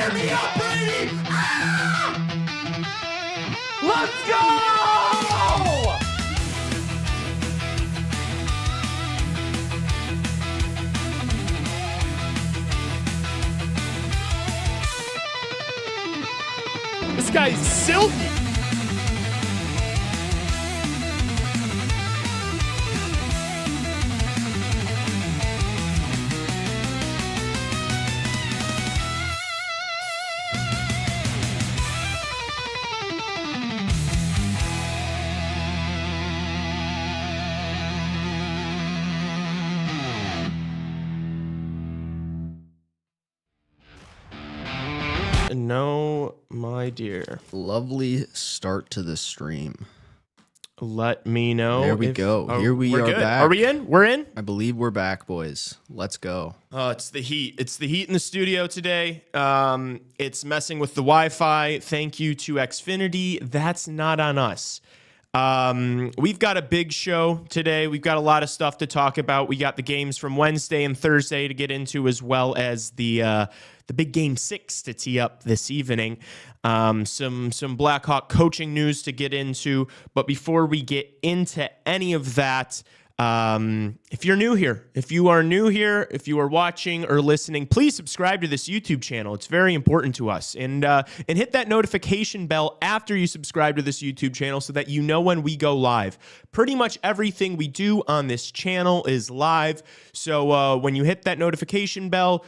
Fire me up, baby! Ah! Let's go! This guy's silky. No, my dear. Lovely start to the stream. Let me know. There we go. Here we are back. Are we in? We're in? I believe we're back, boys. Let's go. Oh, it's the heat. It's the heat in the studio today. It's messing with the Wi-Fi. Thank you to Xfinity. That's not on us. We've got a big show today. We've got a lot of stuff to talk about. We got the games from Wednesday and Thursday to get into, as well as the big game 6 to tee up this evening. Some Blackhawk coaching news to get into. But before we get into any of that, if you're new here, if you are watching or listening, please subscribe to this YouTube channel. It's very important to us. And hit that notification bell after you subscribe to this YouTube channel so that you know when we go live. Pretty much everything we do on this channel is live. So when you hit that notification bell,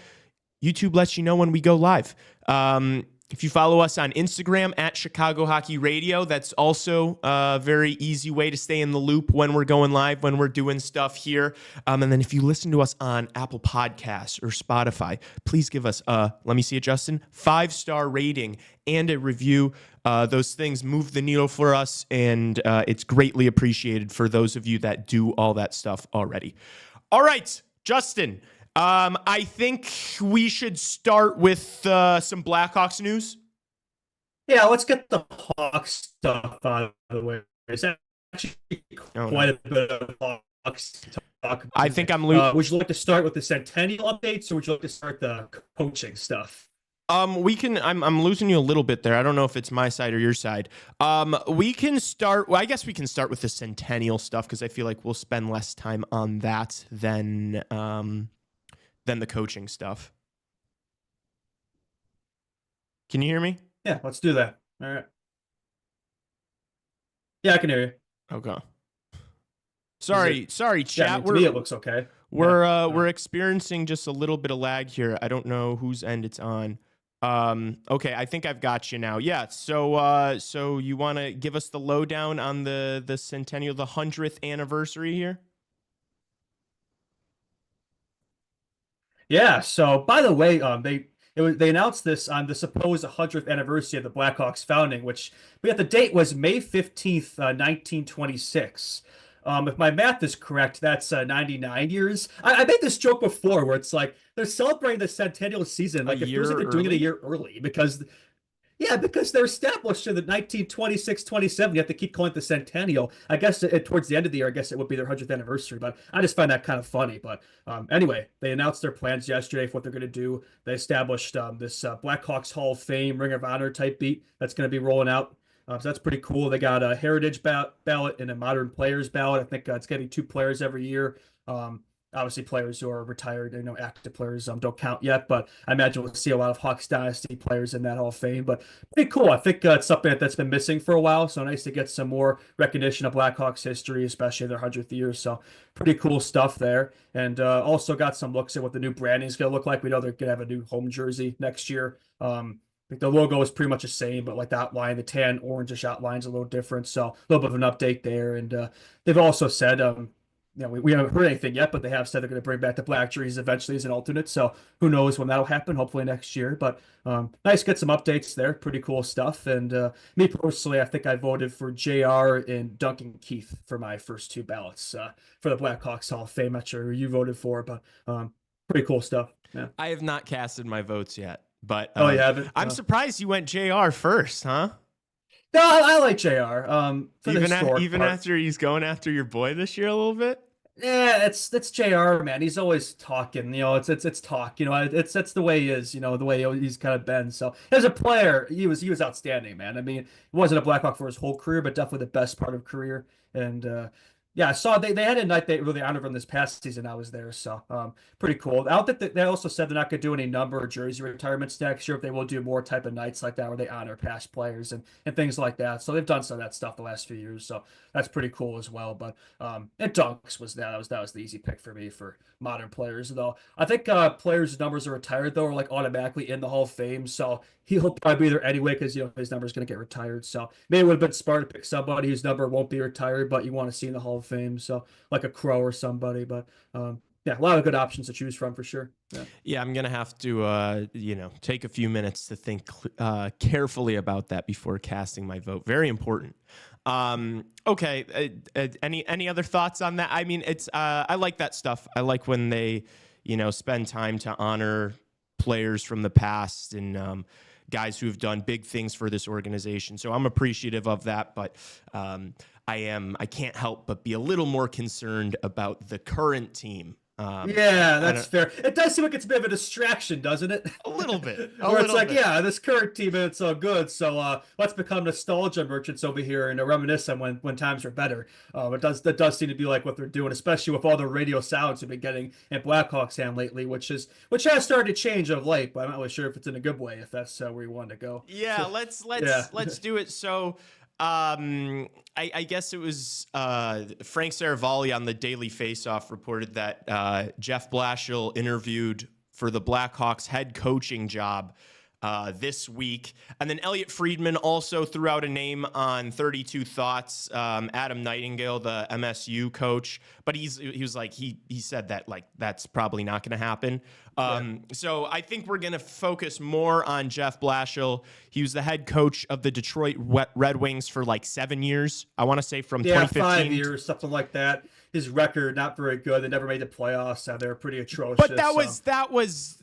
YouTube lets you know when we go live. If you follow us on Instagram at Chicago Hockey Radio, that's also a very easy way to stay in the loop when we're going live, when we're doing stuff here. And then if you listen to us on Apple Podcasts or Spotify, please give us a, let me see it, Justin, 5-star rating and a review. Those things move the needle for us, and it's greatly appreciated for those of you that do all that stuff already. All right, Justin. I think we should start with some Blackhawks news. Yeah, let's get the Hawks stuff out of the way. There's actually quite a bit of Hawks to talk about. I think I'm losing. Would you like to start with the Centennial updates, or would you like to start the coaching stuff? We can. I'm losing you a little bit there. I don't know if it's my side or your side. We can start. Well, I guess we can start with the Centennial stuff because I feel like we'll spend less time on that than the coaching stuff. Can you hear me? Yeah, let's do that. All right. Yeah, I can hear you. Okay. Sorry, chat. Yeah, to me it looks okay. We're experiencing just a little bit of lag here. I don't know whose end it's on. Okay, I think I've got you now. Yeah. So you want to give us the lowdown on the Centennial, the 100th anniversary here? Yeah. So, by the way, they announced this on the supposed 100th anniversary of the Blackhawks founding, which the date was May 15th, 1926. If my math is correct, that's 99 years. I made this joke before where it's like they're celebrating the centennial season like it feels like they're doing it a year early because they're established in the 1926-27. You have to keep calling it the centennial. I guess towards the end of the year, I guess it would be their 100th anniversary, but I just find that kind of funny. But anyway, they announced their plans yesterday for what they're going to do. They established this Blackhawks Hall of Fame Ring of Honor type beat that's going to be rolling out. So that's pretty cool. They got a heritage ballot and a modern players ballot. I think it's getting 2 players every year. Obviously, players who are retired, active players don't count yet, but I imagine we'll see a lot of Hawks Dynasty players in that Hall of Fame. But pretty cool. I think it's something that's been missing for a while, so nice to get some more recognition of Blackhawks history, especially their 100th year. So pretty cool stuff there. And also got some looks at what the new branding is going to look like. We know they're going to have a new home jersey next year. I think the logo is pretty much the same, but like the outline, the tan orangish outline's a little different. So a little bit of an update there. And they've also said, we haven't heard anything yet, but they have said they're going to bring back the black jerseys eventually as an alternate. So who knows when that'll happen? Hopefully next year. But nice to get some updates there. Pretty cool stuff. And me personally, I think I voted for JR and Duncan Keith for my first 2 ballots for the Blackhawks Hall of Fame. Not sure who you voted for, but pretty cool stuff. Yeah. I have not casted my votes yet, but you haven't? I'm surprised you went JR first, huh? No, I like JR. Even after he's going after your boy this year a little bit. Yeah, it's JR, man. He's always talking. It's talk. It's that's the way he is. The way he's kind of been. So as a player, he was outstanding, man. I mean, he wasn't a Blackhawk for his whole career, but definitely the best part of career. And yeah, I saw they had a night they really honored him this past season. I was there, so pretty cool. Out that they also said they're not going to do any number or jersey retirements next year. If they will do more type of nights like that where they honor past players and things like that. So they've done some of that stuff the last few years. So that's pretty cool as well. But and Dunks was that was the easy pick for me for modern players. Though I think players' numbers are retired though are like automatically in the Hall of Fame. So he'll probably be there anyway because his number is going to get retired. So maybe it would have been smart to pick somebody whose number won't be retired, but you want to see in the Hall of Fame. So like a Crow or somebody. But yeah, a lot of good options to choose from for sure. Yeah, I'm gonna have to take a few minutes to think carefully about that before casting my vote. Very important. Okay. Any other thoughts on that? I mean, it's I like that stuff. I like when they spend time to honor players from the past and guys who have done big things for this organization. So I'm appreciative of that, but I can't help but be a little more concerned about the current team. Yeah, that's fair. It does seem like it's a bit of a distraction, doesn't it? A little bit. Where it's like, yeah, this current team it's so good, so let's become nostalgia merchants over here and reminisce on when times were better. That does seem to be like what they're doing, especially with all the radio sounds we've been getting in Blackhawks hand lately, which has started to change of late. But I'm not really sure if it's in a good way, if that's where you want to go. Yeah, let's do it. So. I guess it was Frank Saravalli on the Daily Faceoff reported that Jeff Blashill interviewed for the Blackhawks head coaching job this week. And then Elliot Friedman also threw out a name on 32 Thoughts, Adam Nightingale, the MSU coach. But he was like, he said that like that's probably not going to happen. So I think we're going to focus more on Jeff Blashill. He was the head coach of the Detroit Red Wings for like 7 years. I want to say from 2015. 5 years, something like that. His record not very good. They never made the playoffs. They were pretty atrocious. But that was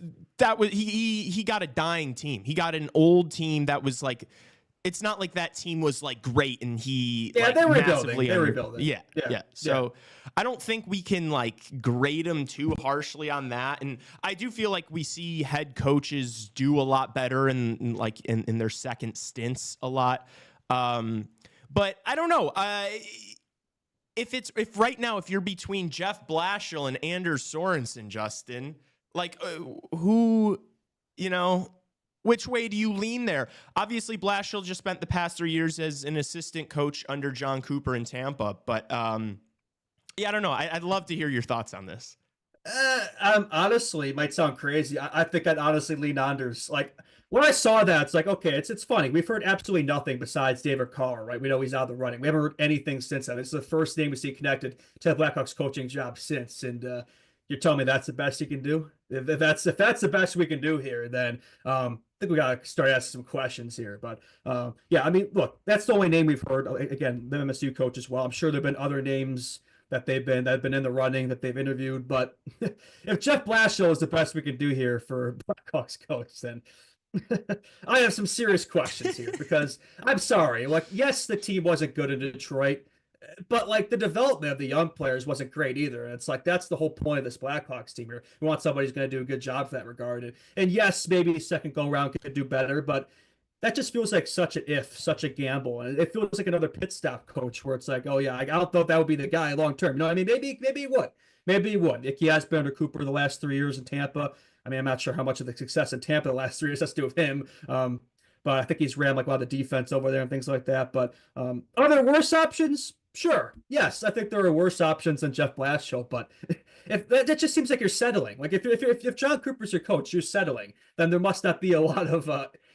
he got a dying team. He got an old team that was like, it's not like that team was like great and he they were rebuilding. They were rebuilding. Yeah. So I don't think we can like grade him too harshly on that. And I do feel like we see head coaches do a lot better in their second stints a lot. But I don't know. If right now, if you're between Jeff Blashill and Anders Sorensen, Justin, like which way do you lean there? Obviously, Blashill just spent the past 3 years as an assistant coach under John Cooper in Tampa. But yeah, I don't know. I'd love to hear your thoughts on this. Honestly, it might sound crazy. I think I'd honestly lean Anders. Like when I saw that, it's like, okay, it's funny. We've heard absolutely nothing besides David Carr, right? We know he's out of the running. We haven't heard anything since then. It's the first name we see connected to the Blackhawks coaching job since. And you're telling me that's the best you can do? If that's the best we can do here, then I think we got to start asking some questions here. But yeah, I mean, look, that's the only name we've heard. Again, the MSU coach as well. I'm sure there've been other names that have been in the running that they've interviewed. But if Jeff Blashill is the best we can do here for Blackhawks coach, then I have some serious questions here because I'm sorry. Like, yes, the team wasn't good in Detroit, but like the development of the young players wasn't great either. And it's like that's the whole point of this Blackhawks team here. We want somebody who's going to do a good job for that regard. And yes, maybe second go round could do better, but that just feels like such a gamble. And it feels like another pit stop coach where it's like, oh yeah, I don't know if that would be the guy long term. No, I mean maybe he would. Maybe he would. He has been under Cooper the last 3 years in Tampa. I mean, I'm not sure how much of the success in Tampa the last 3 years has to do with him. But I think he's ran like a lot of the defense over there and things like that. But are there worse options? Sure. Yes, I think there are worse options than Jeff Blashill. But if that just seems like you're settling. Like if John Cooper's your coach, you're settling. Then there must not be a lot of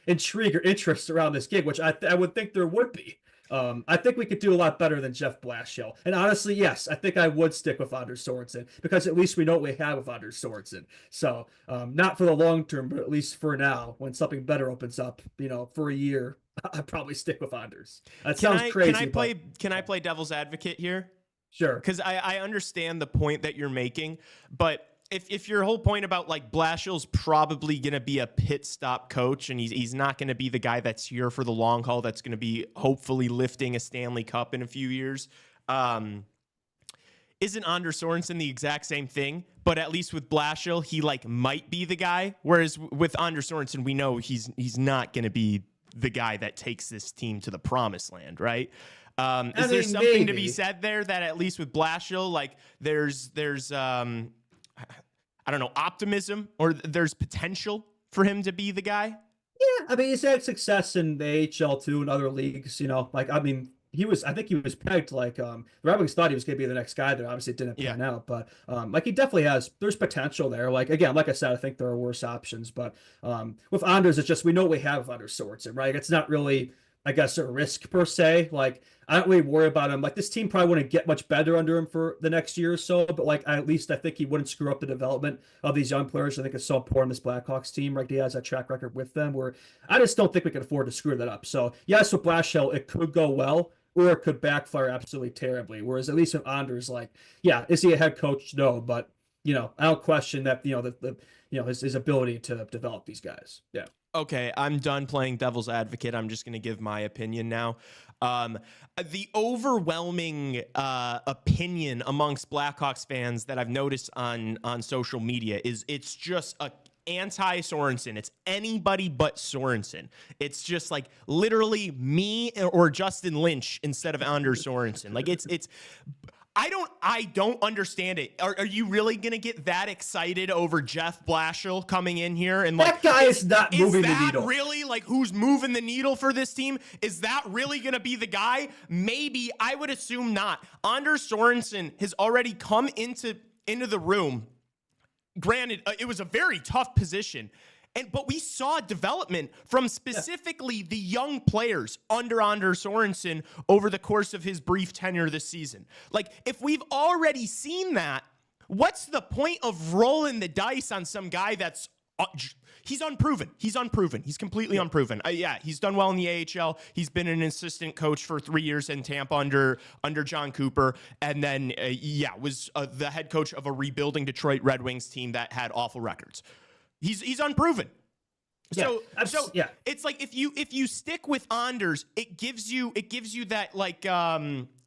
intrigue or interest around this gig, which I would think there would be. I think we could do a lot better than Jeff Blashill. And honestly, yes, I think I would stick with Anders Sorensen because at least we know what we have with Anders Sorensen. So not for the long term, but at least for now, when something better opens up, for a year, I'd probably stick with Anders. That sounds crazy. Can I play devil's advocate here? Sure. Because I understand the point that you're making, but if your whole point about like Blashill's probably going to be a pit stop coach and he's not going to be the guy that's here for the long haul, that's going to be hopefully lifting a Stanley Cup in a few years. isn't Anders Sorensen the exact same thing? But at least with Blashill, he like might be the guy. Whereas with Anders Sorensen, we know he's not going to be the guy that takes this team to the promised land, right? Is there something to be said there that at least with Blashill, like there's I don't know, optimism, or there's potential for him to be the guy? Yeah, I mean, he's had success in the AHL too and other leagues, like, I mean, I think he was pegged like, the Red Wings thought he was going to be the next guy there. Obviously it didn't pan out, but, like, he definitely there's potential there. Like, again, like I said, I think there are worse options, but, with Anders, it's just, we know we have Anders Sorensen, right? It's not really, I guess, a risk per se. Like, I don't really worry about him. Like, this team probably wouldn't get much better under him for the next year or so, but like, at least I think he wouldn't screw up the development of these young players. I think it's so important, this Blackhawks team, right? He has that track record with them where I just don't think we can afford to screw that up. So yes, with Blashill, it could go well, or it could backfire absolutely terribly. Whereas at least with Anders, like, yeah, is he a head coach? No, but I don't question that, his ability to develop these guys. Yeah. Okay, I'm done playing devil's advocate. I'm just going to give my opinion now. The overwhelming opinion amongst Blackhawks fans that I've noticed on social media is it's just a anti-Sorensen. It's anybody but Sorensen. It's just like literally me or Justin Lynch instead of Anders Sorensen. Like it's I don't understand it. Are you really gonna get that excited over Jeff Blashill coming in here and like that guy is not moving the needle? Really, like, who's moving the needle for this team? Is that really gonna be the guy? Maybe. I would assume not. Anders Sorensen has already come into the room. Granted, it was a very tough position. But we saw development from specifically the young players under Anders Sorensen over the course of his brief tenure this season. Like, if we've already seen that, what's the point of rolling the dice on some guy that's he's unproven? He's unproven. He's completely unproven. He's done well in the AHL. He's been an assistant coach for 3 years in Tampa under John Cooper, and then was the head coach of a rebuilding Detroit Red Wings team that had awful records. He's unproven. So it's like if you stick with Anders, it gives you that like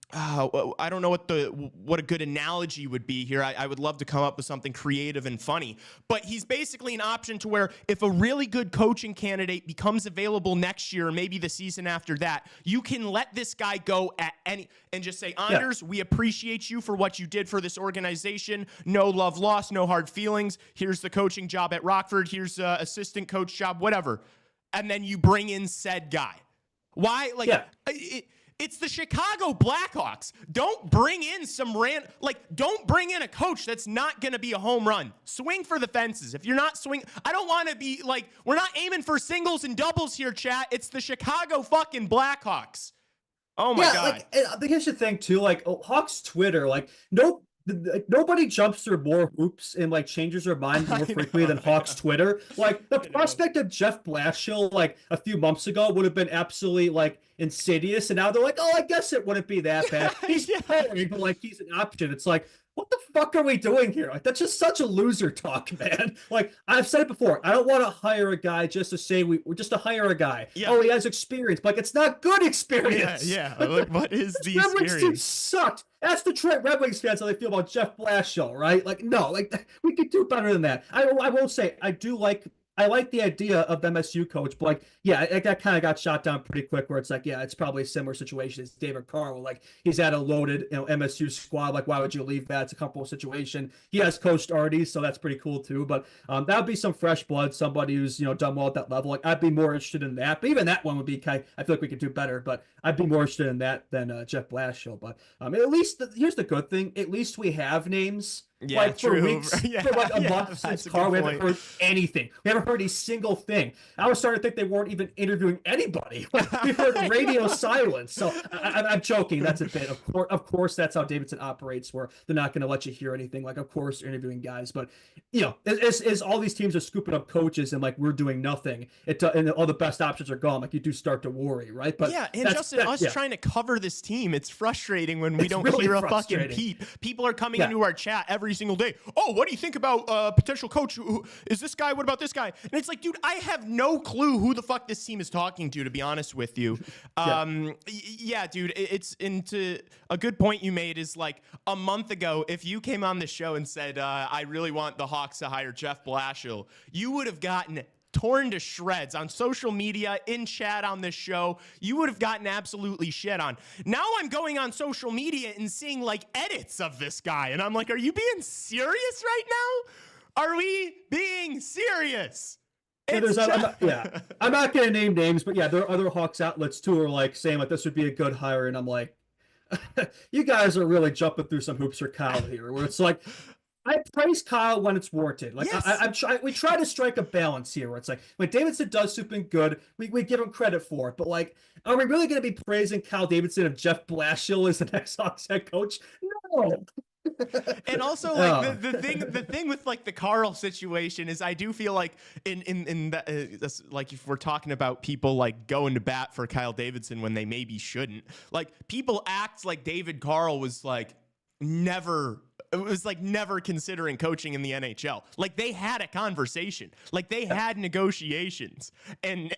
I don't know what a good analogy would be here. I would love to come up with something creative and funny, but he's basically an option to where if a really good coaching candidate becomes available next year, maybe the season after that, you can let this guy go at any and just say, Anders, we appreciate you for what you did for this organization. No love lost, no hard feelings. Here's the coaching job at Rockford. Here's the assistant coach job, whatever. And then you bring in said guy. Why? Like, it's the Chicago Blackhawks. Don't bring in don't bring in a coach that's not going to be a home run. Swing for the fences. If you're not I don't want to be like, we're not aiming for singles and doubles here, chat. It's the Chicago fucking Blackhawks. Oh my God. I think here's the thing too, like Hawks Twitter, like nobody jumps through more hoops and like changes their mind more frequently than Hawks Twitter. Like the prospect of Jeff Blashill like a few months ago would have been absolutely like insidious, and now they're like, oh, I guess it wouldn't be that bad. He's playing, but like he's an option. It's like, what the fuck are we doing here? Like, that's just such a loser talk, man. Like, I've said it before. I don't want to hire a guy just to say we're just to hire a guy. Yeah. Oh, he has experience. But like, it's not good experience. Yeah. Like, what is the Red Wings experience? team sucked. Ask Detroit Red Wings fans how they feel about Jeff Blashill, right? Like, no, like we could do better than that. I will say I like the idea of MSU coach, but like, that kind of got shot down pretty quick where it's like, it's probably a similar situation as David Carr, where like he's at a loaded, MSU squad. Like, why would you leave that? It's a comfortable situation. He has coached already, so that's pretty cool too. But that would be some fresh blood, somebody who's, done well at that level. Like, I'd be more interested in that. But even that one would be I feel like we could do better, but I'd be more interested in that than Jeff Blashill. But at least here's the good thing. At least we have names. Yeah, like for true. weeks, for like a month since Carr, we haven't heard anything. We haven't heard a single thing. I was starting to think they weren't even interviewing anybody. We heard radio silence. So I'm joking. That's a bit. Of course, that's how Davidson operates, where they're not going to let you hear anything. Like, of course, they're interviewing guys, but as all these teams are scooping up coaches and like we're doing nothing, and all the best options are gone. Like, you do start to worry, right? But and Justin, trying to cover this team, it's frustrating when we don't hear a fucking peep. People are coming into our chat every every single day. Oh, what do you think about potential coach? Is this guy? What about this guy? And it's like, dude, I have no clue who the fuck this team is talking to be honest with you. Yeah, dude, it's into a good point you made is like a month ago, if you came on the show and said, I really want the Hawks to hire Jeff Blashill, you would have gotten torn to shreds on social media, in chat on this show. You would have gotten absolutely shit on. Now I'm going on social media and seeing like edits of this guy. And I'm like, are you being serious right now? Are we being serious? I'm not going to name names, but yeah, there are other Hawks outlets too who are like saying like this would be a good hire. And I'm like, you guys are really jumping through some hoops for Kyle here, where it's like, I praise Kyle when it's warranted. Like yes. We try to strike a balance here where it's like when Davidson does something good, we give him credit for it. But like, are we really going to be praising Kyle Davidson if Jeff Blashill is the next Hawks head coach? No. And also like the thing with like the Carl situation is I do feel like in that like if we're talking about people like going to bat for Kyle Davidson when they maybe shouldn't, like people act like David Carl was like never considering coaching in the NHL. Like they had a conversation, like they had negotiations, and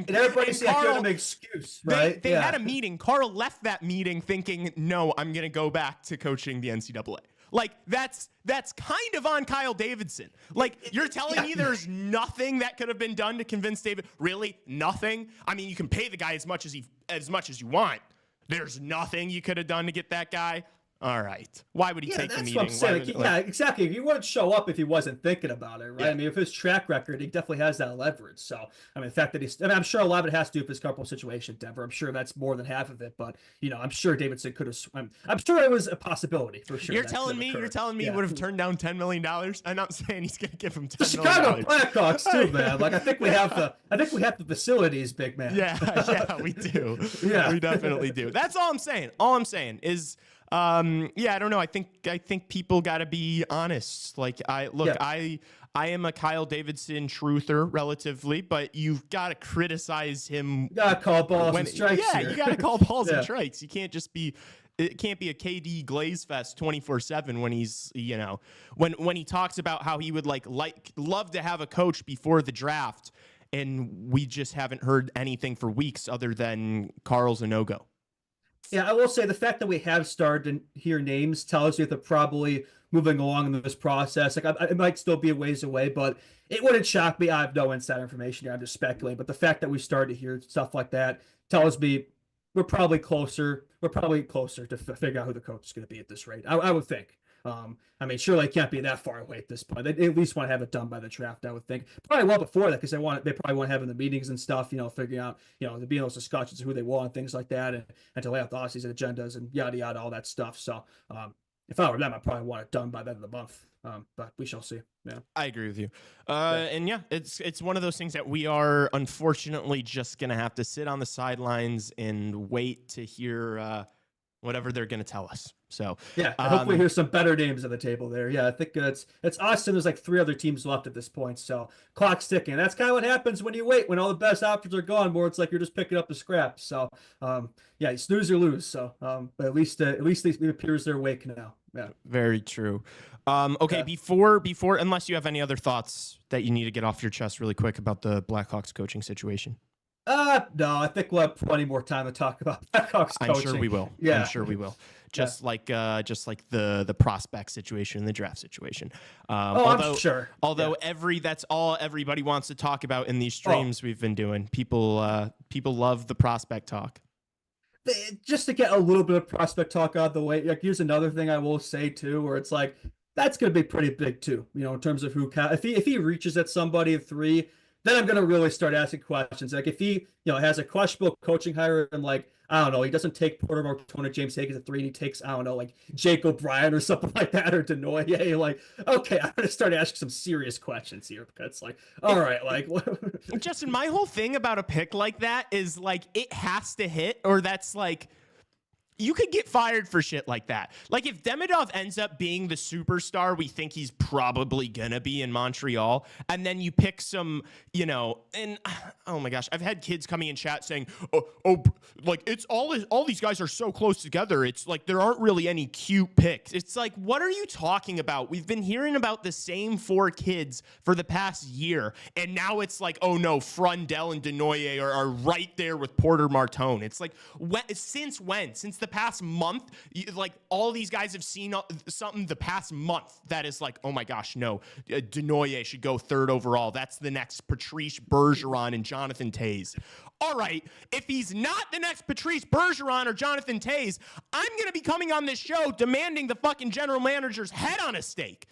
everybody's got an excuse, right? They had a meeting. Carl left that meeting thinking, no, I'm going to go back to coaching the NCAA. Like that's kind of on Kyle Davidson. Like you're telling me there's nothing that could have been done to convince David? Really? Nothing? I mean, you can pay the guy as much as you want. There's nothing you could have done to get that guy. All right. Why would he take the meeting? What I'm saying. Yeah, exactly. He wouldn't show up if he wasn't thinking about it, right? Yeah. I mean, if his track record, he definitely has that leverage. So, I mean, the fact that I'm sure a lot of it has to do with his couple situation in Denver. I'm sure that's more than half of it, but I'm sure Davidson could have. I'm sure it was a possibility for sure. You're telling me he would have turned down $10 million? I'm not saying he's going to give him $10 million. The Chicago Blackhawks too, man. Like I think we have the facilities, big man. Yeah, we do. Yeah, we definitely do. That's all I'm saying. All I'm saying is. I don't know. I think people got to be honest. Like I am a Kyle Davidson truther relatively, but you've got to criticize him. You got to call balls and strikes. Yeah, you got to call balls and strikes. You can't just be. It can't be a KD Glaze Fest 24/7 when he's when he talks about how he would love to have a coach before the draft, and we just haven't heard anything for weeks other than Carl's a no-go. Yeah, I will say the fact that we have started to hear names tells you that they're probably moving along in this process. Like it might still be a ways away, but it wouldn't shock me. I have no inside information here. I'm just speculating. But the fact that we started to hear stuff like that tells me we're probably closer. We're probably closer to figure out who the coach is going to be at this rate. I would think. I mean, surely it can't be that far away at this point. They at least want to have it done by the draft, I would think. Probably well before that, because they probably want to have in the meetings and stuff, figuring out, to be in those discussions of who they want, things like that, and to lay out the offseason agendas and yada yada, all that stuff. So if I were them, I'd probably want it done by the end of the month. But we shall see. Yeah, I agree with you. And yeah, it's one of those things that we are unfortunately just gonna have to sit on the sidelines and wait to hear whatever they're gonna tell us. So yeah, I hope we hear some better names at the table there. Yeah, I think it's us and there's like 3 other teams left at this point. So clock's ticking. That's kind of what happens when you wait, when all the best options are gone, where it's like you're just picking up the scraps. So yeah, you snooze or lose. So but at least it appears they're awake now. Yeah, very true. Okay, before unless you have any other thoughts that you need to get off your chest really quick about the Blackhawks coaching situation. No, I think we'll have plenty more time to talk about Blackhawks coaching. I'm sure we will. Yeah. I'm sure we will. Just like the prospect situation, the draft situation. I'm sure. Although that's all everybody wants to talk about in these streams we've been doing. People love the prospect talk. Just to get a little bit of prospect talk out of the way, like here's another thing I will say too, where it's like that's going to be pretty big too. In terms of who if he reaches at somebody at 3. Then I'm going to really start asking questions. Like if he, has a questionable coaching hire and like, I don't know, he doesn't take Porter Martone, James Higgins at 3, and he takes, I don't know, like Jake O'Brien or something like that, or Denoye. Like, okay, I'm going to start asking some serious questions here because it's like, all right, like. Justin, my whole thing about a pick like that is like, it has to hit, or that's like, You could get fired for shit like that. Like if Demidov ends up being the superstar we think he's probably gonna be in Montreal, and then you pick some, and oh my gosh, I've had kids coming in chat saying, like it's all these guys are so close together. It's like there aren't really any cute picks. It's like, what are you talking about? We've been hearing about the same 4 kids for the past year, and now it's like, oh no, Frundell and Denoyer are right there with Porter Martone. It's like, since when? Since the past month? Like all these guys have seen something the past month that is like, oh my gosh, no, Denoyer should go 3rd overall. That's the next Patrice Bergeron and Jonathan Toews. All right, if he's not the next Patrice Bergeron or Jonathan Toews, I'm going to be coming on this show demanding the fucking general manager's head on a stake.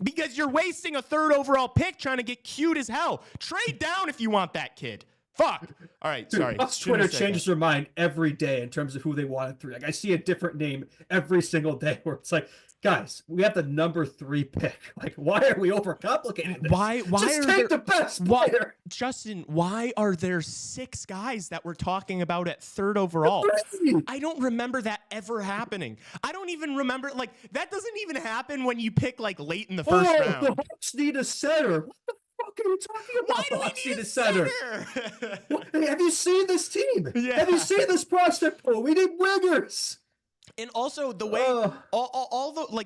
Because you're wasting a 3rd overall pick trying to get cute as hell. Trade down if you want that kid. Fuck. All right, sorry. Twitter changes their mind every day in terms of who they wanted 3. Like I see a different name every single day where it's like, guys, we have the number 3 pick. Like, why are we overcomplicating this? Why just take the best player. Justin, why are there 6 guys that we're talking about at 3rd overall? I don't remember that ever happening. I don't even remember, like, that doesn't even happen when you pick, like, late in the first round. The Hawks need a center. What the fuck are you talking about? Why do we need a center? Have you seen this team? Yeah. Have you seen this prospect pool? We need wingers. And also the way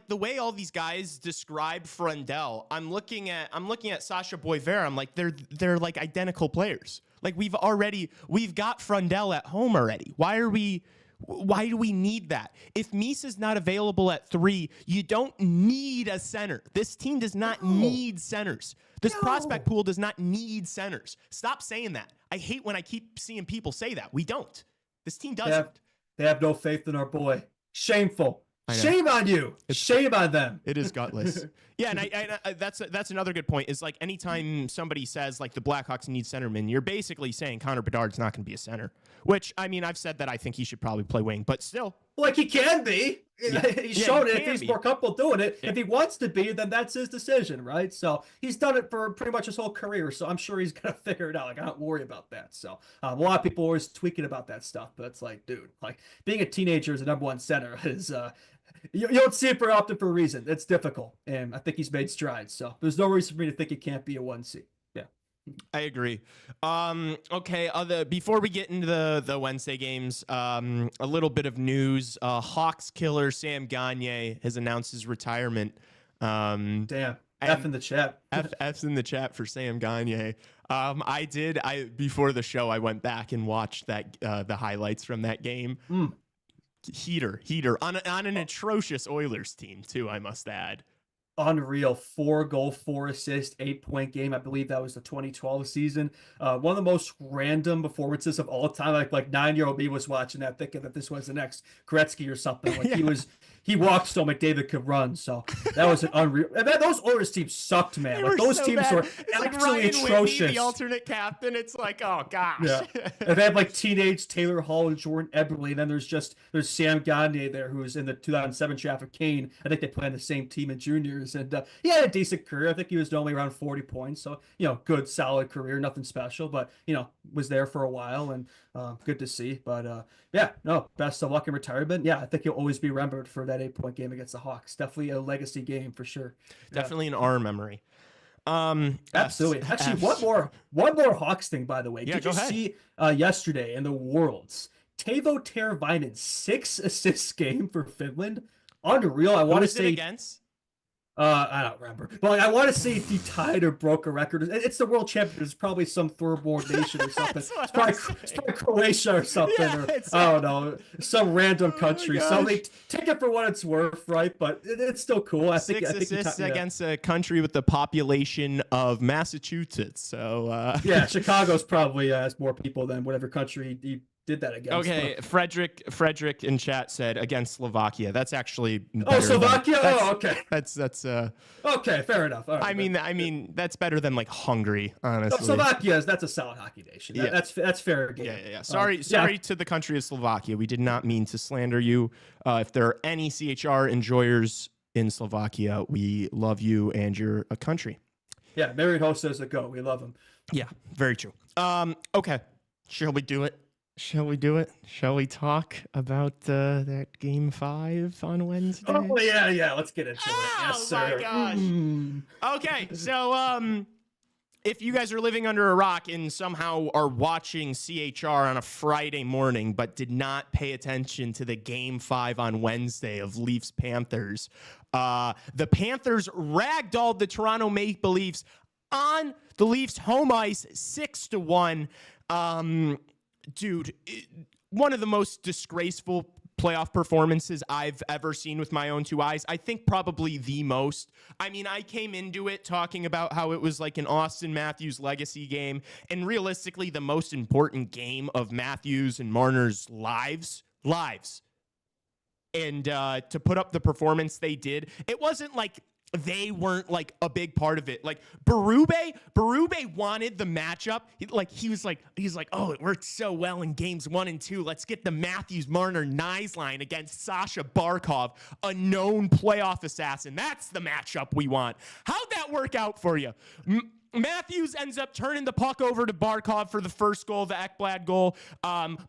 the way all these guys describe Frundell, I'm looking at Sasha Boisvert. I'm like, they're like identical players. Like we've got Frundell at home already. Why do we need that? If Misa's not available at 3, you don't need a center. This team does not need centers. This prospect pool does not need centers. Stop saying that. I hate when I keep seeing people say that. We don't. This team doesn't. They have no faith in our boy. Shameful. Shame on you. Shame on them. It is gutless. Yeah, and I that's another good point. Is like anytime somebody says like the Blackhawks need centermen, you're basically saying Connor Bedard's not going to be a center. Which I mean, I've said that I think he should probably play wing, but still, like he can be. He's shown it. If he's more comfortable doing it, if he wants to be, then that's his decision, right? So he's done it for pretty much his whole career. So I'm sure he's gonna figure it out. Like I don't worry about that. So a lot of people are always tweaking about that stuff, but it's like, dude, like being a teenager as a number 1 center is. You don't see it very often for a reason. It's difficult, and I think he's made strides. So there's no reason for me to think he can't be a 1C. Yeah, I agree. Okay. Before we get into the Wednesday games, a little bit of news. Hawks killer Sam Gagner has announced his retirement. Damn. F in the chat. F's in the chat for Sam Gagner. Before the show, I went back and watched the highlights from that game. Heater on an atrocious Oilers team too, I must add. Unreal. 4-goal, 4-assist, 8-point game. I believe that was the 2012 season. One of the most random performances of all time. Like 9-year-old me was watching that thinking that this was the next Gretzky or something. Like he walked so McDavid could run. So that was an unreal. And those Oilers teams sucked, man. Like those teams bad. were absolutely atrocious. Whitney, the alternate captain. It's like, oh gosh. Yeah. And they have like teenage Taylor Hall and Jordan Eberle. And then there's Sam Gagner there, who's in the 2007 draft of Kane. I think they play on the same team in juniors. And he had a decent career. I think he was only around 40 points. So, good, solid career, nothing special, but, was there for a while and good to see. But best of luck in retirement. Yeah, I think he'll always be remembered for that 8-point game against the Hawks. Definitely a legacy game for sure. Definitely in our memory. Absolutely. Actually, one more Hawks thing, by the way. Yeah, Did you see yesterday in the Worlds, Teuvo Teravainen 6-assist game for Finland? Unreal. I want to say against. I don't remember, but I want to say he tied or broke a record. It's the world champion. It's probably some third world nation or something. It's probably Croatia or something, or I don't know, some random country. So they take it for what it's worth, right? But it's still cool. I think assists against a country with the population of Massachusetts. So Chicago's probably has more people than whatever country he did that against. Okay, Frederick in chat said against Slovakia. That's actually better Slovakia. Okay. That's okay. Fair enough. All right, I mean that's better than like Hungary, honestly. Slovakia that's a solid hockey nation. That's fair game. Yeah. Sorry to the country of Slovakia. We did not mean to slander you. If there are any CHR enjoyers in Slovakia, we love you and you're a country. Yeah, Marian Host says a go. We love him. Yeah, very true. Okay, shall we do it? Shall we do it? Shall we talk about that game 5 on Wednesday? Oh yeah. Let's get into it. Yes, sir. My gosh. Okay, so if you guys are living under a rock and somehow are watching CHR on a Friday morning but did not pay attention to the game 5 on Wednesday of Leafs Panthers, the Panthers ragdolled the Toronto Maple Leafs on the Leafs home ice 6-1. Dude, one of the most disgraceful playoff performances I've ever seen with my own two eyes. I think probably the most. I mean, I came into it talking about how it was like an Austin Matthews legacy game, and realistically the most important game of Matthews and Marner's lives. And to put up the performance they did, it wasn't like they weren't like a big part of it. Like Berube wanted the matchup. He's like, oh, it worked so well in games 1 and 2. Let's get the Matthews Marner Nyes line against Sasha Barkov, a known playoff assassin. That's the matchup we want. How'd that work out for you? Matthews ends up turning the puck over to Barkov for the first goal, the Ekblad goal.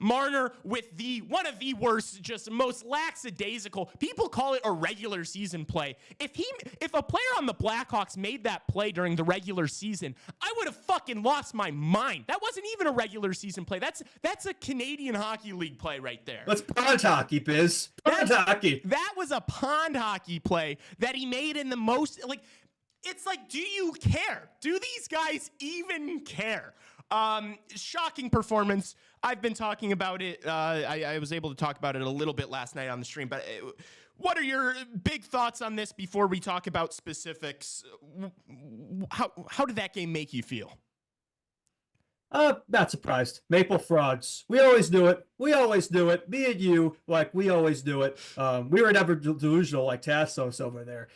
Marner with one of the worst, just most lackadaisical. People call it a regular season play. If a player on the Blackhawks made that play during the regular season, I would have fucking lost my mind. That wasn't even a regular season play. That's a Canadian Hockey League play right there. That's pond hockey, Biz. Pond hockey. That was a pond hockey play that he made in the most like. It's like, do you care? Do these guys even care? Shocking performance. I've been talking about it. I was able to talk about it a little bit last night on the stream, but what are your big thoughts on this before we talk about specifics? How did that game make you feel? Not surprised. Maple frauds. We always do it. Me and you, like, we always do it. We were never delusional like Tassos over there.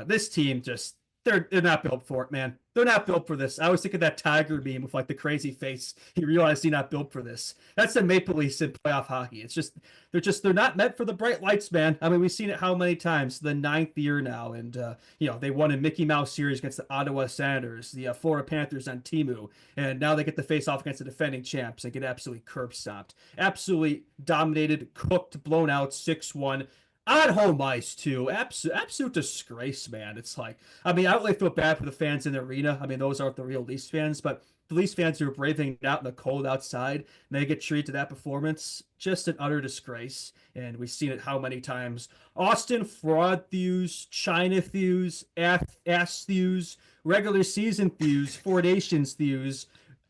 This team just... They're not built for it, man. They're not built for this. I was thinking that Tiger meme with like the crazy face. He realized he's not built for this. That's the Maple Leafs in playoff hockey. It's just they're not meant for the bright lights, man. I mean, we've seen it how many times? The 9th year now, and they won a Mickey Mouse series against the Ottawa Senators, the Florida Panthers on Timu, and now they get to face off against the defending champs and get absolutely curb stomped, absolutely dominated, cooked, blown out, 6-1. On home ice, too. Absolute disgrace, man. It's like, I mean, I don't really feel bad for the fans in the arena. I mean, those aren't the real Leafs fans, but the Leafs fans who are braving it out in the cold outside, and they get treated to that performance, just an utter disgrace. And we've seen it how many times. Austin fraud thews, China thews, ass thews, regular season thews, 4 Nations thews,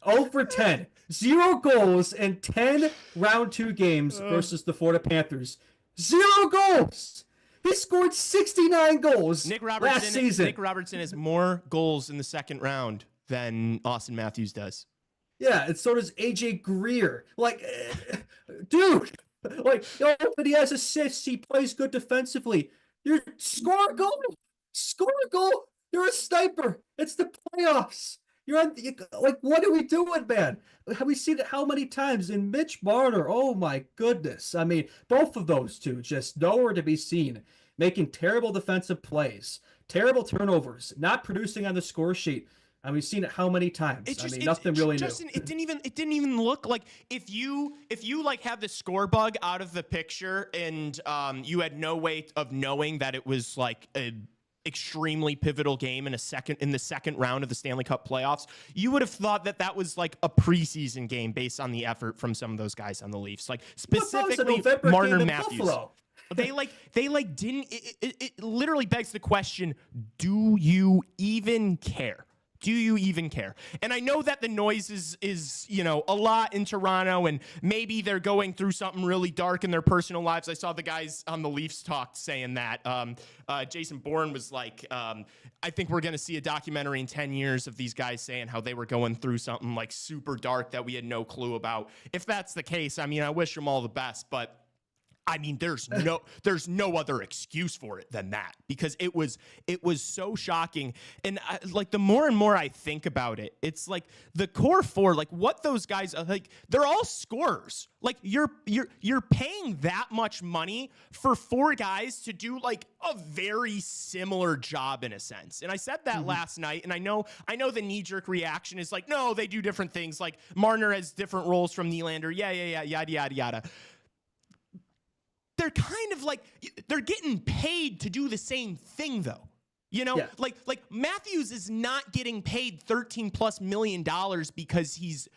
0 for 10. 0 goals in 10 round 2 games versus the Florida Panthers. 0 goals. He scored 69 goals last season. Nick Robertson has more goals in the second round than Austin Matthews does. Yeah, and so does AJ Greer. Like, dude, like, but he has assists. He plays good defensively. You score a goal. You're a sniper. It's the playoffs. Like, what are we doing, man? Have we seen it how many times? In Mitch Marner, oh my goodness. I mean, both of those two just nowhere to be seen, making terrible defensive plays, terrible turnovers, not producing on the score sheet. And we've seen it how many times? Nothing really new. It didn't even look like if you like have the score bug out of the picture and you had no way of knowing that it was like a extremely pivotal game in the second round of the Stanley Cup playoffs, you would have thought that was like a preseason game based on the effort from some of those guys on the Leafs, like specifically Marner Matthews. Buffalo. They didn't. It literally begs the question: do you even care? Do you even care? And I know that the noise is a lot in Toronto, and maybe they're going through something really dark in their personal lives. I saw the guys on the Leafs talk saying that. Jason Bourne was like, I think we're going to see a documentary in 10 years of these guys saying how they were going through something like super dark that we had no clue about. If that's the case, I mean, I wish them all the best, but I mean, there's no other excuse for it than that, because it was so shocking. And like, the more and more I think about it, it's like the core four, like what those guys are, like, they're all scorers. Like, you're paying that much money for four guys to do like a very similar job in a sense. And I said that last night, and I know the knee-jerk reaction is like, no, they do different things. Like, Marner has different roles from Nylander. Yeah, yada yada. They're kind of like, they're getting paid to do the same thing, though. You know, like Matthews is not getting paid $13+ million because he's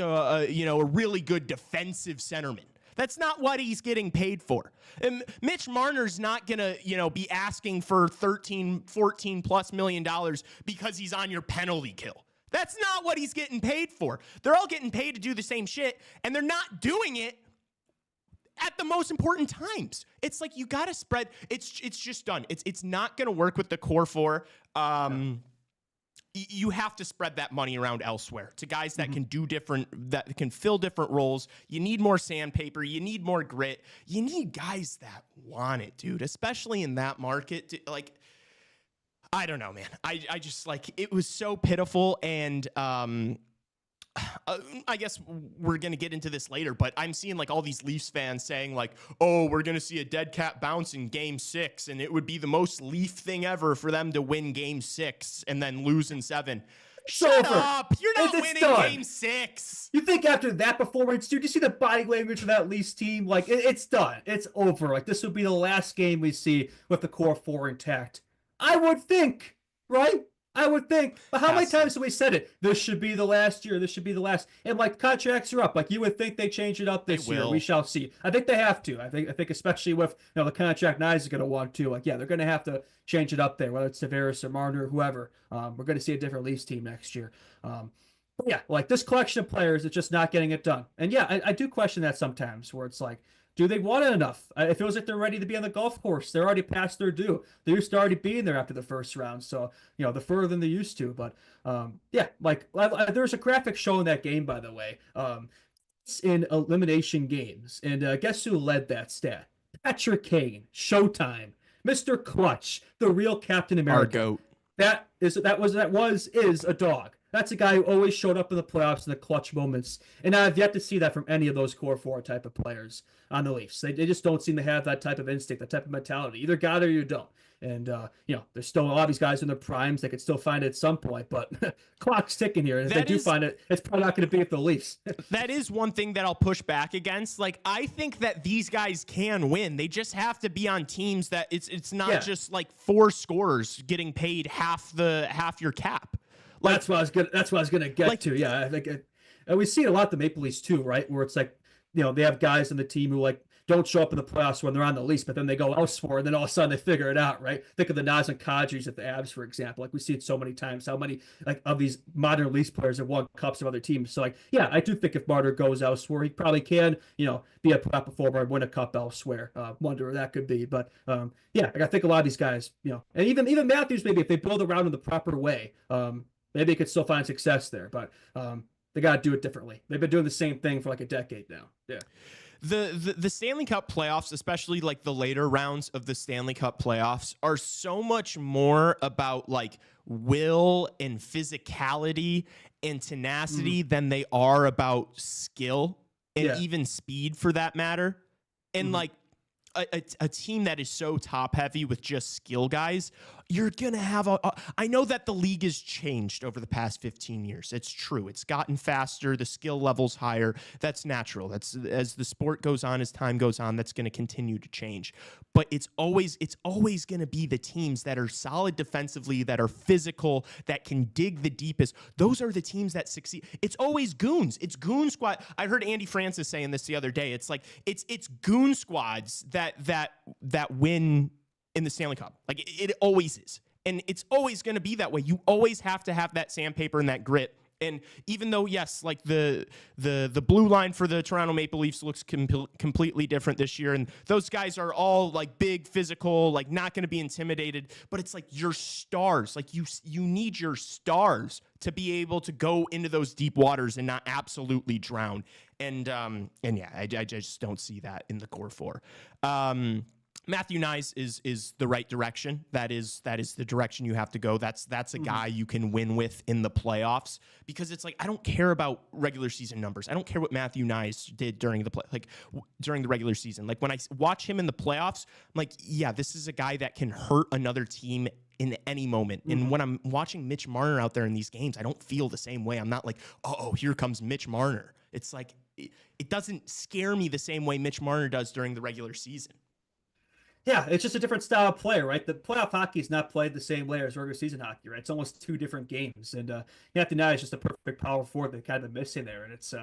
a really good defensive centerman. That's not what he's getting paid for. And Mitch Marner's not gonna, be asking for $14+ million because he's on your penalty kill. That's not what he's getting paid for. They're all getting paid to do the same shit, and they're not doing it at the most important times. It's like, you got to spread. It's just done. It's not going to work with the core four. You have to spread that money around elsewhere to guys that can do different, that can fill different roles. You need more sandpaper. You need more grit. You need guys that want it, dude, especially in that market. Like, I don't know, man. I just, like, it was so pitiful. And, I guess we're going to get into this later, but I'm seeing like all these Leafs fans saying like, oh, we're going to see a dead cat bounce in game 6. And it would be the most Leaf thing ever for them to win game 6 and then lose in 7. Shut up. You're not winning game 6. You think after that performance, dude, you see the body language of that Leafs team? Like, it's done. It's over. Like, this would be the last game we see with the core four intact. I would think, right? I would think. But how many times have we said it? This should be the last year. This should be the last. And like, contracts are up. Like, you would think they change it up this year. We shall see. I think they have to. I think especially with the contract Knies is going to want to. Like, yeah, they're going to have to change it up there, whether it's Tavares or Marner or whoever. We're going to see a different Leafs team next year. But yeah, like, this collection of players is just not getting it done. And yeah, I do question that sometimes, where it's like, do they want it enough? It feels like they're ready to be on the golf course. They're already past their due. They used to already be in there after the first round. So, they're further than they used to. But yeah, like, there's a graphic showing that game, by the way. It's in elimination games. And guess who led that stat? Patrick Kane, Showtime, Mr. Clutch, the real Captain America. Our goat. That is a dog. That's a guy who always showed up in the playoffs in the clutch moments. And I've yet to see that from any of those core four type of players on the Leafs. They just don't seem to have that type of instinct, that type of mentality. Either got it or you don't. And, there's still a lot of these guys in their primes. They could still find it at some point, but clock's ticking here. And if they do find it, it's probably not going to be at the Leafs. That is one thing that I'll push back against. Like, I think that these guys can win. They just have to be on teams that it's not just like 4 scorers getting paid half your cap. Like, that's what I was gonna get to. Yeah, I think and we see it a lot the Maple Leafs too, right? Where it's like, they have guys on the team who like don't show up in the playoffs when they're on the Leafs, but then they go elsewhere, and then all of a sudden they figure it out, right? Think of the Nas and Kadris at the Avs, for example. Like, we see it so many times. How many like of these modern Leafs players have won cups of other teams? So like, yeah, I do think if Marner goes elsewhere, he probably can, be a playoff performer and win a cup elsewhere. Wonder where that could be, but yeah, like, I think a lot of these guys, and even Matthews, maybe if they build around in the proper way, maybe it could still find success there, but they got to do it differently. They've been doing the same thing for like a decade now. Yeah. The Stanley Cup playoffs, especially like the later rounds of the Stanley Cup playoffs, are so much more about like will and physicality and tenacity than they are about skill and even speed, for that matter. And like a team that is so top heavy with just skill guys, you're going to have I know that the league has changed over the past 15 years. It's true. It's gotten faster. The skill level's higher. That's natural. That's, as the sport goes on, as time goes on, that's going to continue to change. But it's always going to be the teams that are solid defensively, that are physical, that can dig the deepest. Those are the teams that succeed. It's always goons. It's goon squad. I heard Andy Francis saying this the other day. It's like, it's goon squads that win in the Stanley Cup. Like, it always is. And it's always going to be that way. You always have to have that sandpaper and that grit. And even though, yes, like the blue line for the Toronto Maple Leafs looks completely different this year, and those guys are all like big, physical, like not going to be intimidated, but it's like your stars. Like, you need your stars to be able to go into those deep waters and not absolutely drown. And yeah, I just don't see that in the core four. Matthew Nyes is the right direction. That is the direction you have to go. That's a guy you can win with in the playoffs, because it's like, I don't care about regular season numbers. I don't care what Matthew Nyes did during during the regular season. Like, when I watch him in the playoffs, I'm like, yeah, this is a guy that can hurt another team in any moment. And when I'm watching Mitch Marner out there in these games, I don't feel the same way. I'm not like, oh, here comes Mitch Marner. It's like, it doesn't scare me the same way Mitch Marner does during the regular season. Yeah, it's just a different style of player, right? The playoff hockey is not played the same way as regular season hockey, right? It's almost two different games, and you have to know it's just a perfect power forward that kind of missing there, and it's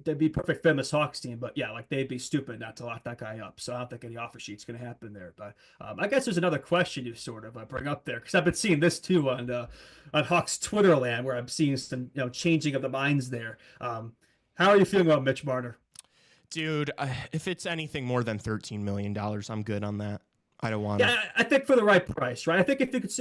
they'd be perfect for this Hawks team, but yeah, like, they'd be stupid not to lock that guy up. So I don't think any offer sheet's going to happen there. But I guess there's another question you sort of bring up there, because I've been seeing this too on Hawks Twitter land, where I'm seeing some changing of the minds there. How are you feeling about Mitch Marner? Dude, if it's anything more than $13 million, I'm good on that. I don't want to. Yeah, I think for the right price, right? I think if you could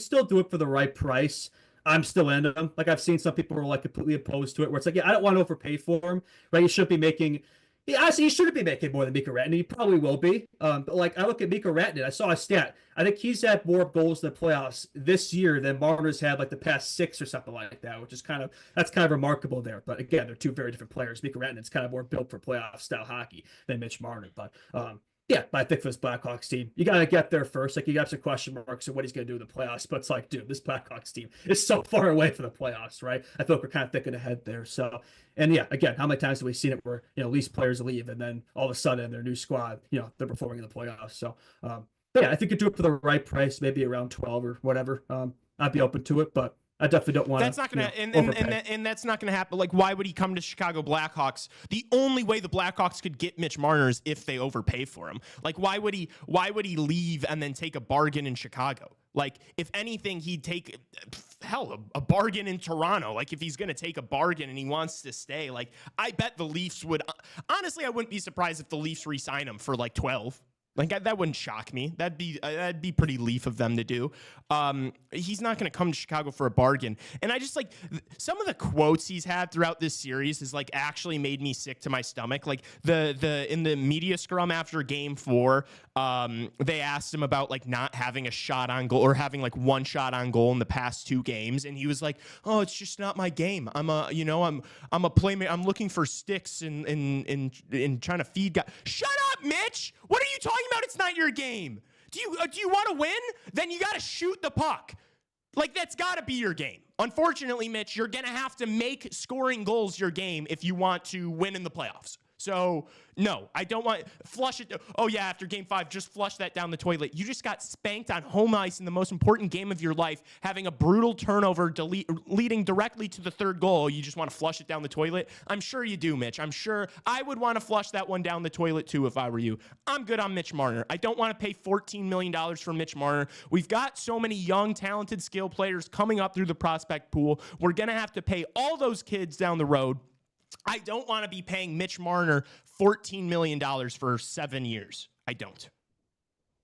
still do it for the right price, I'm still into them. Like, I've seen some people who are like completely opposed to it, where it's like, yeah, I don't want to overpay for him, right? You should be making. Yeah, honestly, he shouldn't be making more than Mikko Rantanen. He probably will be. But like, I look at Mikko Rantanen, I saw a stat. I think he's had more goals in the playoffs this year than Marner's had like the past 6 or something like that, which is kind of remarkable there. But again, they're two very different players. Mikko Rantanen's kind of more built for playoff style hockey than Mitch Marner. But yeah, but I think for this Blackhawks team, you got to get there first. Like, you got some question marks of what he's going to do in the playoffs. But it's like, dude, this Blackhawks team is so far away from the playoffs, right? I feel like we're kind of thinking ahead there. So, and yeah, again, how many times have we seen it where, at least players leave, and then all of a sudden their new squad, they're performing in the playoffs. So, yeah, I think you do it for the right price, maybe around 12 or whatever. I'd be open to it, but I definitely don't want to. That's not going to, and that's not going to happen. Like, why would he come to Chicago Blackhawks? The only way the Blackhawks could get Mitch Marner is if they overpay for him. Like, why would he leave and then take a bargain in Chicago? Like, if anything, he'd take, a bargain in Toronto. Like, if he's going to take a bargain and he wants to stay, like, I bet the Leafs would. Honestly, I wouldn't be surprised if the Leafs re-sign him for like 12. Like, that wouldn't shock me. That'd be pretty Leaf of them to do. He's not going to come to Chicago for a bargain. And I just, like, some of the quotes he's had throughout this series has, like, actually made me sick to my stomach. Like, in the media scrum after Game 4, they asked him about, like, not having a shot on goal, or having like one shot on goal in the past 2 games, and he was like, "Oh, it's just not my game. I'm a playmaker. I'm looking for sticks and trying to feed guys." Shut up, Mitch. What are you talking about? It's not your game. Do you want to win? Then you got to shoot the puck. Like, that's got to be your game. Unfortunately, Mitch, you're going to have to make scoring goals your game if you want to win in the playoffs. So, no, I don't want flush it. Oh, yeah, after Game 5, just flush that down the toilet. You just got spanked on home ice in the most important game of your life, having a brutal turnover leading directly to the 3rd goal. You just want to flush it down the toilet? I'm sure you do, Mitch. I'm sure I would want to flush that one down the toilet, too, if I were you. I'm good on Mitch Marner. I don't want to pay $14 million for Mitch Marner. We've got so many young, talented, skilled players coming up through the prospect pool. We're going to have to pay all those kids down the road. I don't want to be paying Mitch Marner $14 million for 7 years. I don't.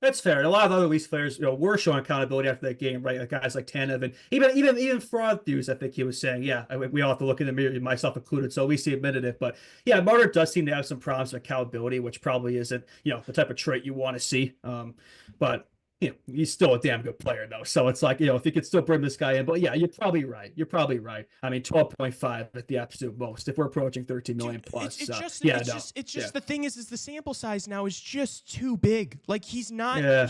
That's fair. And a lot of other Leafs players, were showing accountability after that game, right? Like guys like Tanev, and even Fraud Hughes, I think he was saying, yeah, we all have to look in the mirror, myself included. So at least he admitted it. But yeah, Marner does seem to have some problems with accountability, which probably isn't, the type of trait you want to see. But he's still a damn good player, though. So it's like, if you could still bring this guy in. But yeah, you're probably right. I mean, 12.5 at the absolute most. If we're approaching 13 million plus. The thing is the sample size now is just too big. Like, he's not going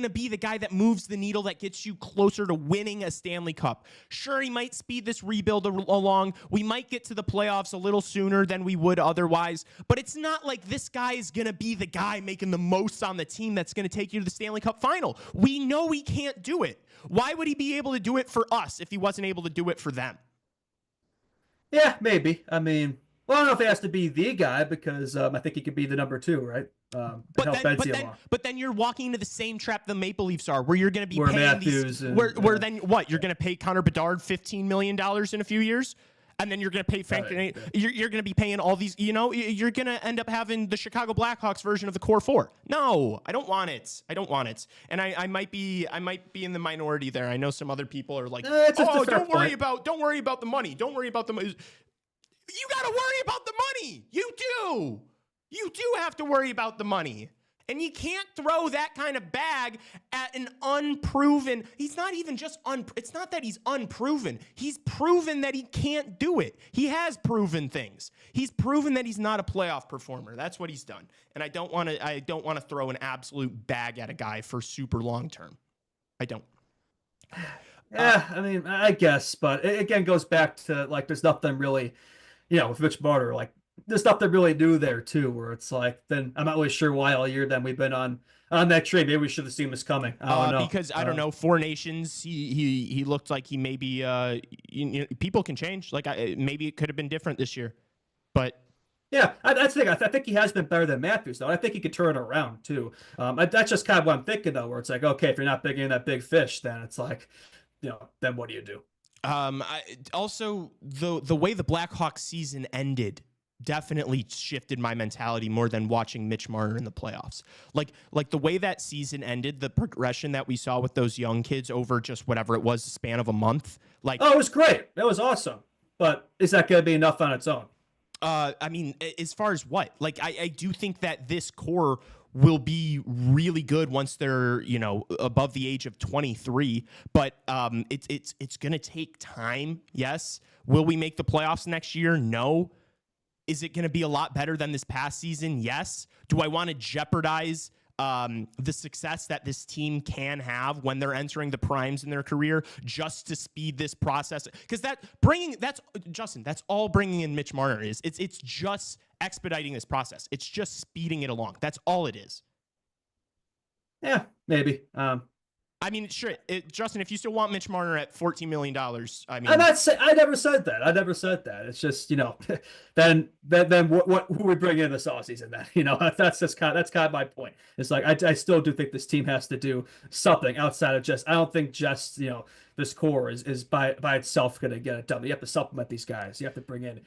to be the guy that moves the needle that gets you closer to winning a Stanley Cup. Sure, he might speed this rebuild along. We might get to the playoffs a little sooner than we would otherwise. But it's not like this guy is going to be the guy making the most on the team that's going to take you to the Stanley Cup final. We know he can't do it. Why would he be able to do it for us if he wasn't able to do it for them? Yeah, maybe. I mean, well, I don't know if he has to be the guy, because I think he could be the number 2, right? But then you're walking into the same trap the Maple Leafs are, where you're going to be paying Matthews these. Where then what? You're going to pay Connor Bedard $15 million in a few years? And then you're going to pay Frank. Right. You're going to be paying all these. You're going to end up having the Chicago Blackhawks version of the core 4. No, I don't want it. And I might be in the minority there. I know some other people are like, don't worry about the money. Don't worry about the money. You got to worry about the money. You do. You do have to worry about the money. And you can't throw that kind of bag at an unproven. He's not even just it's not that he's unproven. He's proven that he can't do it. He has proven things. He's proven that he's not a playoff performer. That's what he's done. And I don't want to throw an absolute bag at a guy for super long term. I don't. Yeah, I mean, I guess, but it again goes back to like there's nothing really, with Mitch Marner, like there's nothing really new there too, where it's like then I'm not really sure why all year then we've been on that trade. Maybe we should have seen this coming. I don't know. Because I don't know, Four Nations, he looked like he maybe people can change. Like maybe it could have been different this year, but. Yeah, that's the thing. I think he has been better than Matthews, though. I think he could turn it around too. That's just kind of what I'm thinking, though, where it's like, okay, if you're not bringing in that big fish, then it's like, then what do you do? Also, the way the Blackhawk season ended definitely shifted my mentality more than watching Mitch Marner in the playoffs. Like the way that season ended, the progression that we saw with those young kids over just whatever it was, the span of a month. Like, oh, it was great. That was awesome. But is that going to be enough on its own? I mean, as far as what? Like, I do think that this core will be really good once they're, above the age of 23. But it's going to take time. Yes. Will we make the playoffs next year? No. Is it going to be a lot better than this past season? Yes. Do I want to jeopardize the success that this team can have when they're entering the primes in their career just to speed this process? Because Justin, that's all bringing in Mitch Marner is. It's just expediting this process. It's just speeding it along. That's all it is. Yeah, maybe. I mean, sure, Justin, if you still want Mitch Marner at $14 million, I mean, I never said that. I never said that. It's just, then who we bring in this offseason then, that's kind of my point. It's like, I still do think this team has to do something outside of just, I don't think just, this core is by itself going to get it done. You have to supplement these guys. You have to bring in,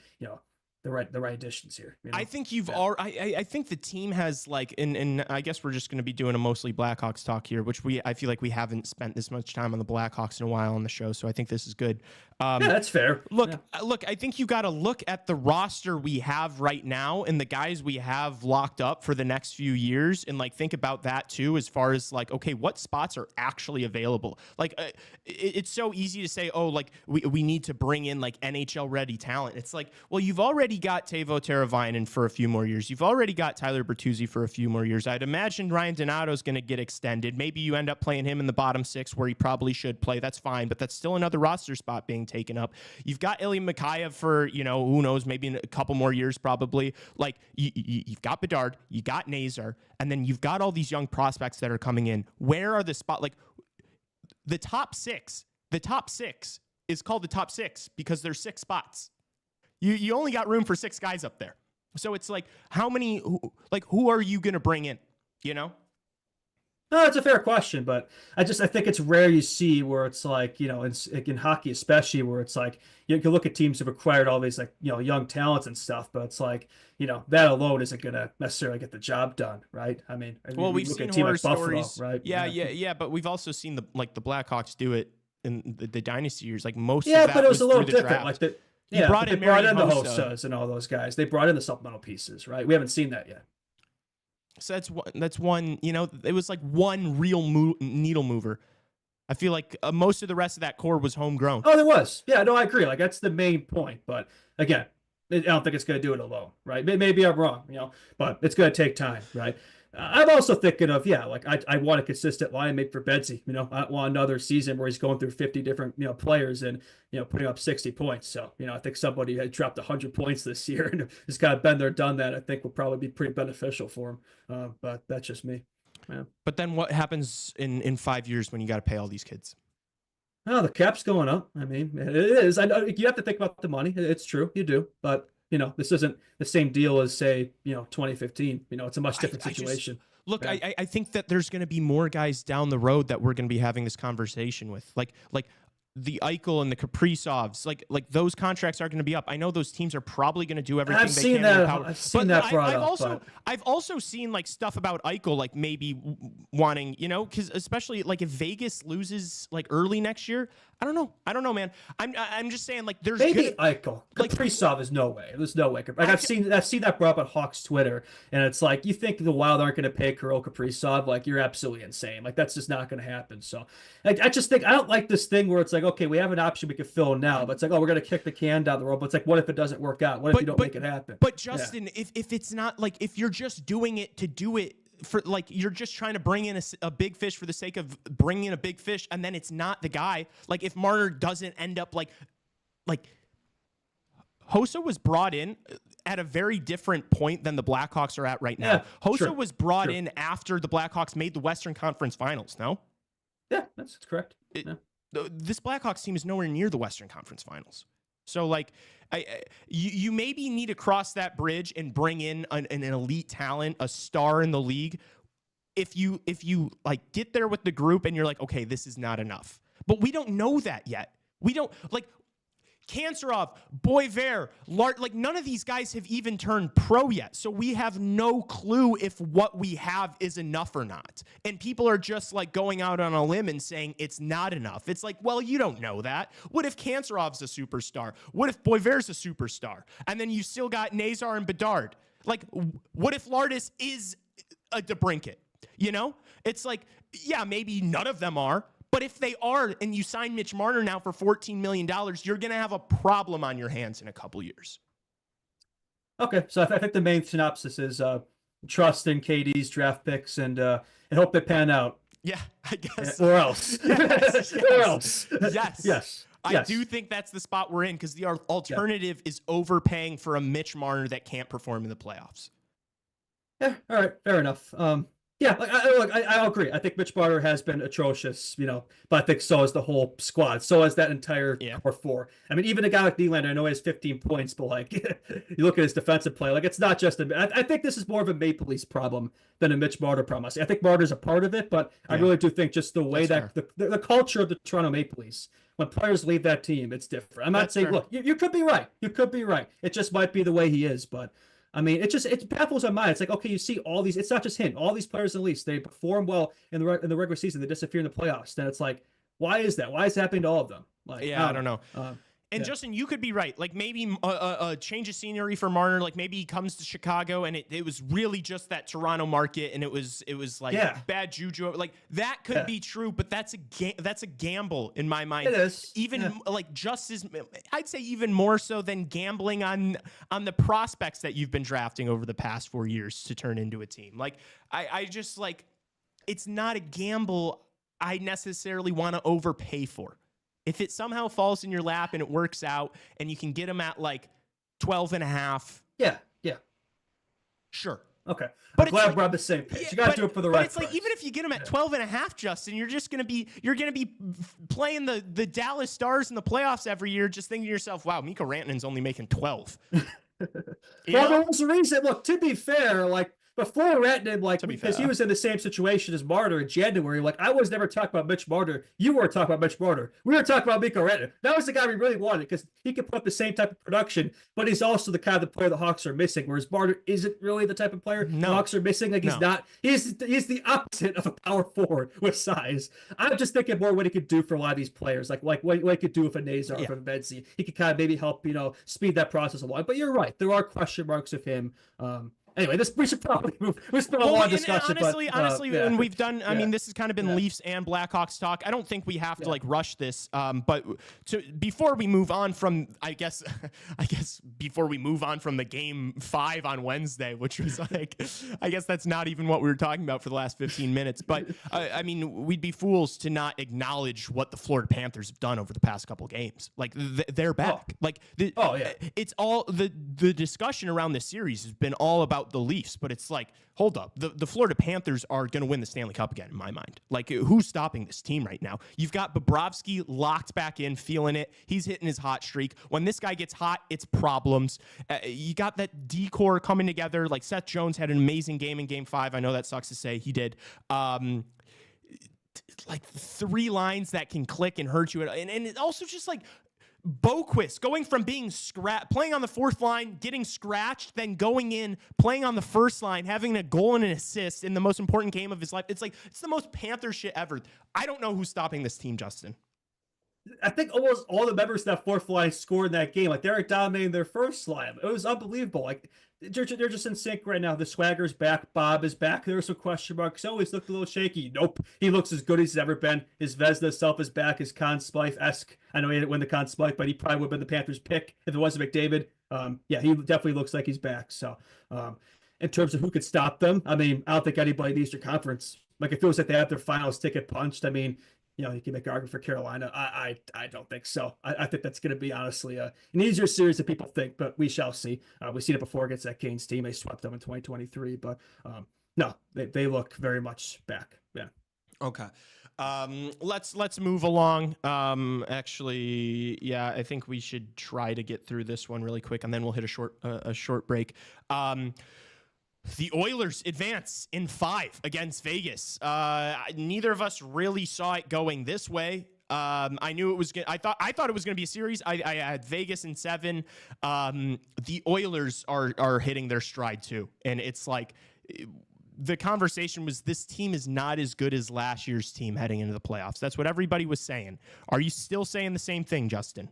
the right additions here. I think I think the team has and I guess we're just going to be doing a mostly Blackhawks talk here, which I feel like we haven't spent this much time on the Blackhawks in a while on the show. So I think this is good. Yeah, that's fair. Look, I think you got to look at the roster we have right now and the guys we have locked up for the next few years and think about that too, as far as okay, what spots are actually available? It's so easy to say, oh, we need to bring in NHL ready talent. It's well, you've already got Teuvo Teravainen for a few more years. You've already got Tyler Bertuzzi for a few more years. I'd imagine Ryan Donato's going to get extended. Maybe you end up playing him in the bottom six where he probably should play. That's fine, but that's still another roster spot being taken up. You've got Ilya Mikheyev for, who knows, maybe in a couple more years probably. You've got Bedard, you got Nazar, and then you've got all these young prospects that are coming in. Where are the spot? The top six is called the top six because there's 6 spots. You only got room for 6 guys up there. So it's how many, who are you going to bring in, No, it's a fair question, but I think it's rare you see where it's in hockey especially, where it's you can look at teams who've acquired all these young talents and stuff, but it's that alone isn't going to necessarily get the job done, right? I mean, we've seen horror stories, Buffalo, right? Yeah, but we've also seen the Blackhawks do it in the dynasty years. Most yeah, of that but it was a little through the different. draft. They brought in the Hossa Hossas and all those guys. They brought in the supplemental pieces, right? We haven't seen that yet. So that's one, it was one real needle mover. I feel most of the rest of that core was homegrown. Oh, there was. Yeah, no, I agree. That's the main point. But again, I don't think it's going to do it alone, right? Maybe I'm wrong, but it's going to take time, right? I'm also thinking of, I want a consistent line mate for Bedsy. I want another season where he's going through 50 different, players and, putting up 60 points. So, I think somebody had dropped 100 points this year and has kind of been there, done that. I think will probably be pretty beneficial for him. But that's just me. Yeah. But then what happens in 5 years when you got to pay all these kids? Oh, the cap's going up. I mean, it is. I know you have to think about the money. It's true. You do. But this isn't the same deal as, say, 2015. It's a much different situation. I think that there's going to be more guys down the road that we're going to be having this conversation with. Like the Eichel and the Kaprizovs, like those contracts are going to be up. I know those teams are probably going to do everything they can in their power. I've seen that brought up. I've also seen stuff about Eichel, maybe wanting, because especially if Vegas loses early next year, I don't know, man. I'm just saying, like, there's maybe good, Eichel. Kaprizov is no way. There's no way. Like I've seen that brought up on Hawks Twitter, and it's like, you think the Wild aren't going to pay Kirill Kaprizov? Like, you're absolutely insane. Like, that's just not going to happen. So I just think I don't like this thing where it's like, okay, we have an option we could fill now, but it's like, oh, we're going to kick the can down the road. But it's like, what if it doesn't work out? What if you don't make it happen? But Justin, if it's not like, if you're just doing it to do it, for like, you're just trying to bring in a big fish for the sake of bringing in a big fish, and then it's not the guy. Like, if Marner doesn't end up like Hossa was brought in at a very different point than the Blackhawks are at right now. Yeah, Hossa was brought in after the Blackhawks made the Western Conference Finals. No. Yeah, that's correct. This Blackhawks team is nowhere near the Western Conference Finals. So, like, you maybe need to cross that bridge and bring in an elite talent, a star in the league. If you like get there with the group and you're like, okay, this is not enough. But we don't know that yet. We don't, like, Kanserov, Boisvert, like, none of these guys have even turned pro yet. So we have no clue if what we have is enough or not. And people are just, like, going out on a limb and saying it's not enough. It's like, well, you don't know that. What if Kanserov's a superstar? What if Boisvert's a superstar? And then you still got Nazar and Bedard. Like, what if Lardis is a DeBrincat? You know? It's like, yeah, maybe none of them are. But if they are, and you sign Mitch Marner now for $14 million, you're going to have a problem on your hands in a couple years. Okay, so I think the main synopsis is trust in KD's draft picks and hope they pan out. Yeah, I guess. Or else. Yes, or else. Yes. I do think that's the spot we're in, because the alternative is overpaying for a Mitch Marner that can't perform in the playoffs. Yeah, all right, fair enough. Yeah, I agree. I think Mitch Marner has been atrocious, but I think so is the whole squad. So is that entire core four. I mean, even a guy like Nylander, I know he has 15 points, but like, you look at his defensive play, like, it's not just I think this is more of a Maple Leafs problem than a Mitch Marner problem. I think Marner's a part of it, but I really do think just the way that the culture of the Toronto Maple Leafs, when players leave that team, it's different. I'm not saying, look, you could be right. You could be right. It just might be the way he is, but I mean, it baffles my mind. It's like, okay, you see all these, it's not just him, all these players in the Leafs, they perform well in the regular season, they disappear in the playoffs. Then it's like, why is that? Why is it happening to all of them? Like, I don't know. Justin, you could be right. Like, maybe a change of scenery for Marner. Like, maybe he comes to Chicago and it was really just that Toronto market, and it was like bad juju. Like, that could be true, but that's a gamble in my mind. It is. Even like just as, I'd say even more so than gambling on the prospects that you've been drafting over the past 4 years to turn into a team. Like, I just, like, it's not a gamble I necessarily want to overpay for. If it somehow falls in your lap and it works out and you can get them at like 12.5. Yeah. Sure. Okay. But I'm glad we're on the same page. You got to do it for the right price. But it's like, even if you get them at 12.5, Justin, you're going to be playing the Dallas Stars in the playoffs every year, just thinking to yourself, wow, Mikko Rantanen's only making 12. Well, there was a reason. Look, to be fair, like, before Rantanen, like, because he was in the same situation as Marner in January, like, I was never talking about Mitch Marner. You weren't talking about Mitch Marner. We were talking about Mikko Rantanen. That was the guy we really wanted, because he could put up the same type of production, but he's also the kind of player the Hawks are missing, whereas Marner isn't really the type of player the Hawks are missing. Like, he's not. He's the opposite of a power forward with size. I'm just thinking more what he could do for a lot of these players, like what he could do with a Nazar or a Benzi. He could kind of maybe help, speed that process along. But you're right. There are question marks of him. Anyway, we should probably move. It's been a long discussion. Honestly, when we've done, I mean, this has kind of been Leafs and Blackhawks talk. I don't think we have to like rush this. But before we move on from, I guess before we move on from the game 5 on Wednesday, which was like, I guess that's not even what we were talking about for the last 15 minutes. But I mean, we'd be fools to not acknowledge what the Florida Panthers have done over the past couple games. Like, they're back. It's all the discussion around this series has been all about the Leafs, but it's like, hold up, the Florida Panthers are going to win the Stanley Cup again, in my mind. Like, who's stopping this team right now? You've got Bobrovsky locked back in, feeling it. He's hitting his hot streak. When this guy gets hot, it's problems. You got that D-core coming together. Like, Seth Jones had an amazing game in Game 5. I know that sucks to say. He did. Like, 3 lines that can click and hurt you. And it also just like Boquist going from being playing on the 4th line, getting scratched, then going in, playing on the 1st line, having a goal and an assist in the most important game of his life. It's like, it's the most Panther shit ever. I don't know who's stopping this team, Justin. I think almost all the members of that fourth line scored in that game. Like they were dominating their first line. It was unbelievable. Like they're just in sync right now. The Swagger's back. Bob is back. There were some question marks. Oh, he's looked a little shaky. Nope. He looks as good as he's ever been. His Vezina self is back. His Conn Smythe-esque. I know he didn't win the Conn Smythe, but he probably would have been the Panthers' pick if it wasn't McDavid. Yeah, he definitely looks like he's back. So, in terms of who could stop them, I mean, I don't think anybody in the Eastern Conference. Like it feels like they have their finals ticket punched. I mean, you can make an argument for Carolina. I don't think so. I think that's going to be honestly an easier series than people think, but we shall see. We've seen it before against that Canes team. They swept them in 2023, but no, they look very much back. Yeah. Okay. Let's move along. Actually, yeah, I think we should try to get through this one really quick, and then we'll hit a short break. The Oilers advance in 5 against Vegas. Neither of us really saw it going this way. I knew it was. I thought it was going to be a series. I had Vegas in 7. The Oilers are hitting their stride too, and it's like the conversation was this team is not as good as last year's team heading into the playoffs. That's what everybody was saying. Are you still saying the same thing, Justin?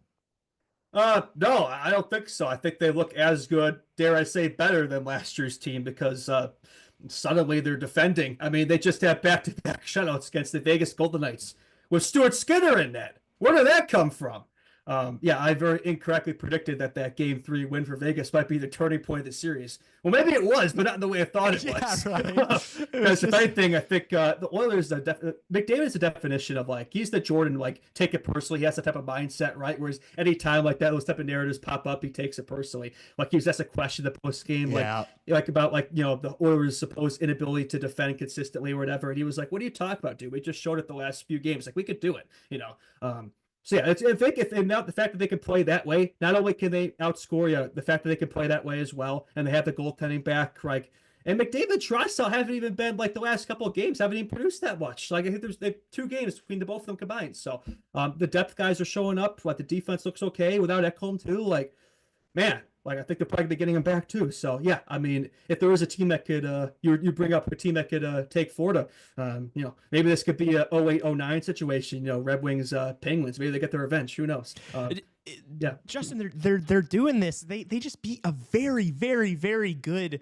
No, I don't think so. I think they look as good, dare I say, better than last year's team because suddenly they're defending. I mean, they just had back-to-back shutouts against the Vegas Golden Knights with Stuart Skinner in net. Where did that come from? Yeah, I very incorrectly predicted that Game 3 win for Vegas might be the turning point of the series. Well, maybe it was, but not in the way I thought it was. Right. Because if anything, I think the Oilers, McDavid's the definition of like, he's the Jordan, like, take it personally. He has that type of mindset, right? Whereas any time like that, those type of narratives pop up, he takes it personally. Like he was asked a question the post game, like about like, the Oilers' supposed inability to defend consistently or whatever. And he was like, what are you talking about, dude? We just showed it the last few games. Like we could do it, So yeah, I think if now the fact that they can play that way, not only can they outscore you, the fact that they can play that way as well, and they have the goaltending back, like, and McDavid, Draisaitl haven't even been like the last couple of games, haven't even produced that much. Like I think there's 2 games between the both of them combined. So the depth guys are showing up. Like the defense looks okay without Ekholm too. Like, man, like I think they're probably getting him back too. So yeah, I mean, if there was a team that could, you bring up a team that could take Florida, maybe this could be a 08-09 situation. Red Wings, Penguins. Maybe they get their revenge. Who knows? Yeah, Justin, they're doing this. They just beat a very, very, very good.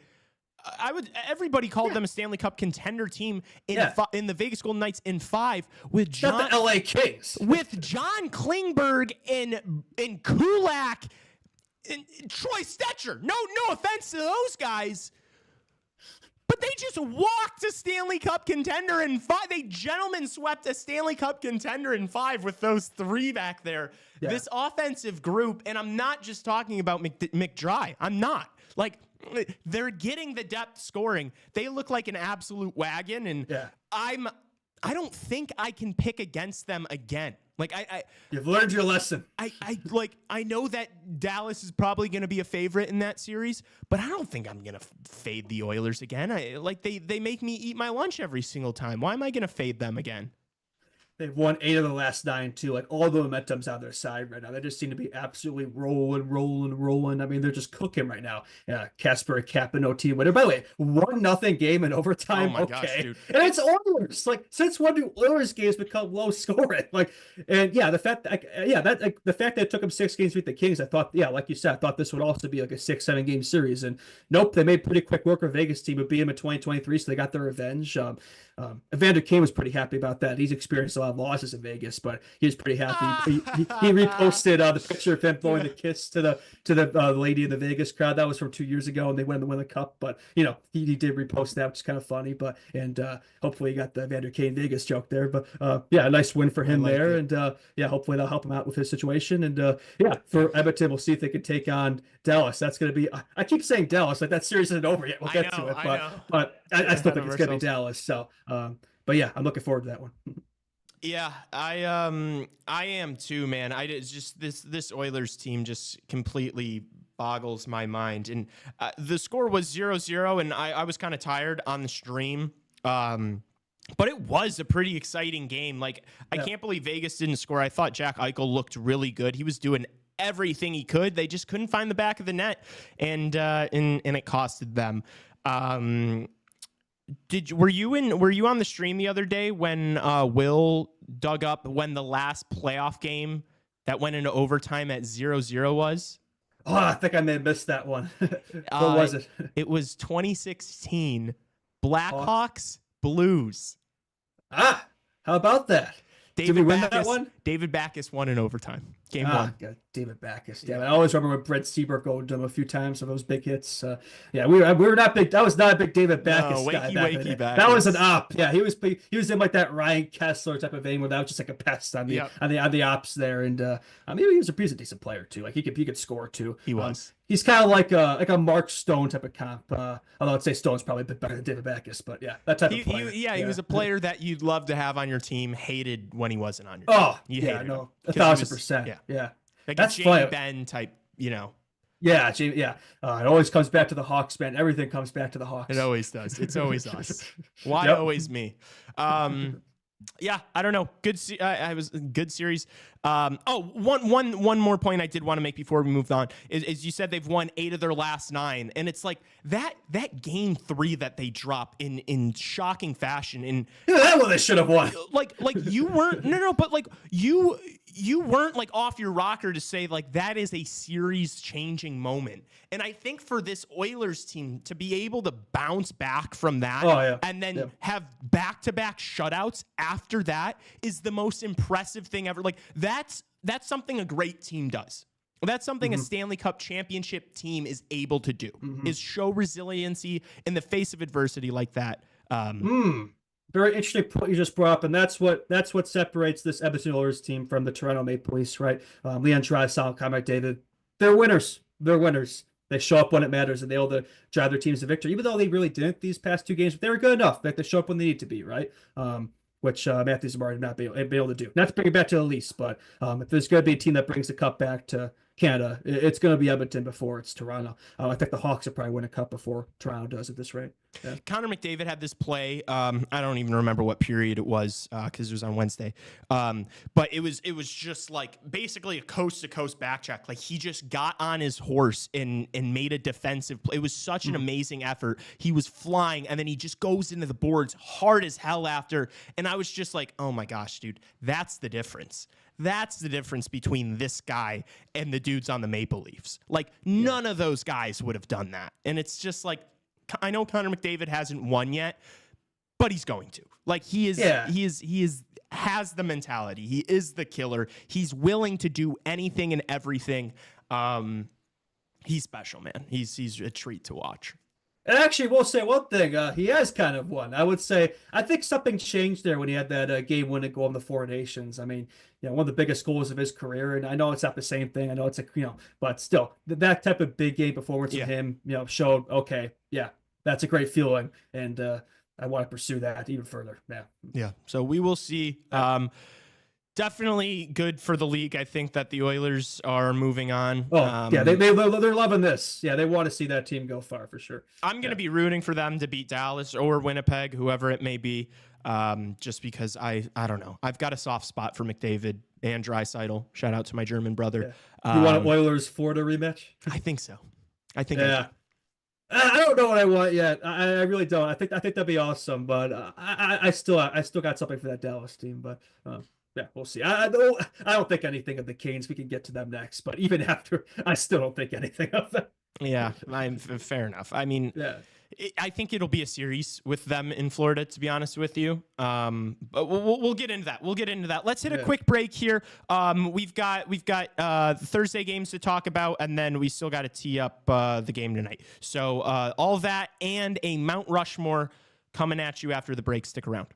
Everybody called them a Stanley Cup contender team in the Vegas Golden Knights in 5 with John, not the LA Kings, with John Klingberg and Kulak. And Troy Stetcher. No offense to those guys, but they just walked a Stanley Cup contender in 5. They gentlemen swept a Stanley Cup contender in 5 with those 3 back there. Yeah. This offensive group, and I'm not just talking about McDry. I'm not. Like, they're getting the depth scoring. They look like an absolute wagon, and I don't think I can pick against them again. Like you've learned your lesson. I know that Dallas is probably going to be a favorite in that series, but I don't think I'm going to fade the Oilers again. They make me eat my lunch every single time. Why am I going to fade them again? They've won 8 of the last 9 too. Like all the momentum's on their side right now. They just seem to be absolutely rolling. I mean, they're just cooking right now. Yeah, Casper, Cap, and OT winner. By the way, 1-0 game in overtime. Oh my gosh, dude. And it's Oilers. Like since when do Oilers games become low scoring? Like, and yeah, the fact that it took them 6 games to beat the Kings, I thought, like you said, I thought this would also be like a 6-7 game series. And nope, they made pretty quick work of Vegas team, but beat them in 2023, so they got their revenge. Evander Kane was pretty happy about that. He's experienced a lot of losses in Vegas, but he was pretty happy. He reposted the picture of him blowing the kiss to the lady in the Vegas crowd. That was from 2 years ago, and they went to win the cup. But he did repost that, which is kind of funny. But hopefully he got the Evander Kane Vegas joke there. But a nice win for him there, and hopefully that'll help him out with his situation. And for Edmonton, we'll see if they can take on Dallas. That's going to be. I keep saying Dallas, like that series isn't over yet. We'll get to it, but I still think it's going to be Dallas. So. But yeah, I'm looking forward to that one. Yeah, I am too, man. It's just this Oilers team just completely boggles my mind. And the score was 0-0, and I was kind of tired on the stream. But it was a pretty exciting game. Like, I can't believe Vegas didn't score. I thought Jack Eichel looked really good. He was doing everything he could. They just couldn't find the back of the net, and it costed them. Were you on the stream the other day when Will dug up when the last playoff game that went into overtime at 0-0 was? Oh, I think I may have missed that one. What was it? It was 2016 Blackhawks Blues. How about that? Did we win that one? David Backes won in overtime. Game one. God, David Backes. Yeah, I always remember when Brett Seabrook owned him a few times of those big hits. Yeah, we were not big. I was not a big David Backes guy. Wakey Backes. That was an op. Yeah, he was in like that Ryan Kessler type of vein where that was just like a pest on the ops there. And I mean, he was a decent player too. Like he could score too. He was. He's kind of like a Mark Stone type of comp. Although I'd say Stone's probably a bit better than David Backes, but yeah, that type of player. He was a player that you'd love to have on your team. Hated when he wasn't on your team. Oh, yeah, no, 1,000%. Yeah. Like that's Jamie Benn type, Yeah, yeah. It always comes back to the Hawks, man. Everything comes back to the Hawks. It always does. It's always us. Why always me? Yeah, I don't know. I was good series. One more point I did want to make before we moved on is you said they've won 8 of their last 9, and it's like that game 3 that they drop in shocking fashion. And that one they should have won. Like you weren't but like you weren't like off your rocker to say like that is a series changing moment. And I think for this Oilers team to be able to bounce back from that and then have back-to-back shutouts after that is the most impressive thing ever. Like that's something a great team does. That's something a Stanley Cup championship team is able to do, is show resiliency in the face of adversity like that. Very interesting point you just brought up, and that's what separates this Edmonton Oilers team from the Toronto Maple Leafs, right? Leon Draisaitl, Connor McDavid, they're winners. They're winners. They show up when it matters, and they're able to drive their teams to victory, even though they really didn't these past 2 games. But they were good enough. Like they show up when they need to be, right? Which Matthews and Martin not be able to do. Not to bring it back to the Leafs, but if there's going to be a team that brings the cup back to Canada, it's going to be Edmonton before it's Toronto. I think the Hawks will probably win a cup before Toronto does at this rate. Yeah. Connor McDavid had this play. I don't even remember what period it was because it was on Wednesday. But it was just like basically a coast to coast back check. Like he just got on his horse and made a defensive play. It was such an amazing effort. He was flying and then he just goes into the boards hard as hell after. And I was just like, oh my gosh, dude, that's the difference. That's the difference between this guy and the dudes on the Maple Leafs. Like none of those guys would have done that. And it's just like, I know Connor McDavid hasn't won yet, but he's going to. Like he has the mentality. He is the killer. He's willing to do anything and everything. He's special, man. He's a treat to watch. And actually, we'll say one thing. He has kind of won. I would say, I think something changed there when he had that game-winning goal in the Four Nations. I mean, one of the biggest goals of his career. And I know it's not the same thing. I know it's but still, that type of big game performance from him, showed, okay, that's a great feeling. And I want to pursue that even further. Yeah. Yeah. So we will see. Definitely good for the league. I think that the Oilers are moving on. They're loving this. Yeah, they want to see that team go far for sure. I'm going to be rooting for them to beat Dallas or Winnipeg, whoever it may be, just because I don't know. I've got a soft spot for McDavid and Draisaitl. Shout out to my German brother. Yeah. You want an Oilers-Florida rematch? I think so. I think I don't know what I want yet. I really don't. I think that'd be awesome, but I still got something for that Dallas team, but yeah, we'll see. I don't think anything of the Canes. We can get to them next, but even after, I still don't think anything of them. Yeah, fair enough. I mean, I think it'll be a series with them in Florida, to be honest with you. But we'll get into that. Let's hit a quick break here. We've got Thursday games to talk about, and then we still got to tee up the game tonight. So all that and a Mount Rushmore coming at you after the break. Stick around.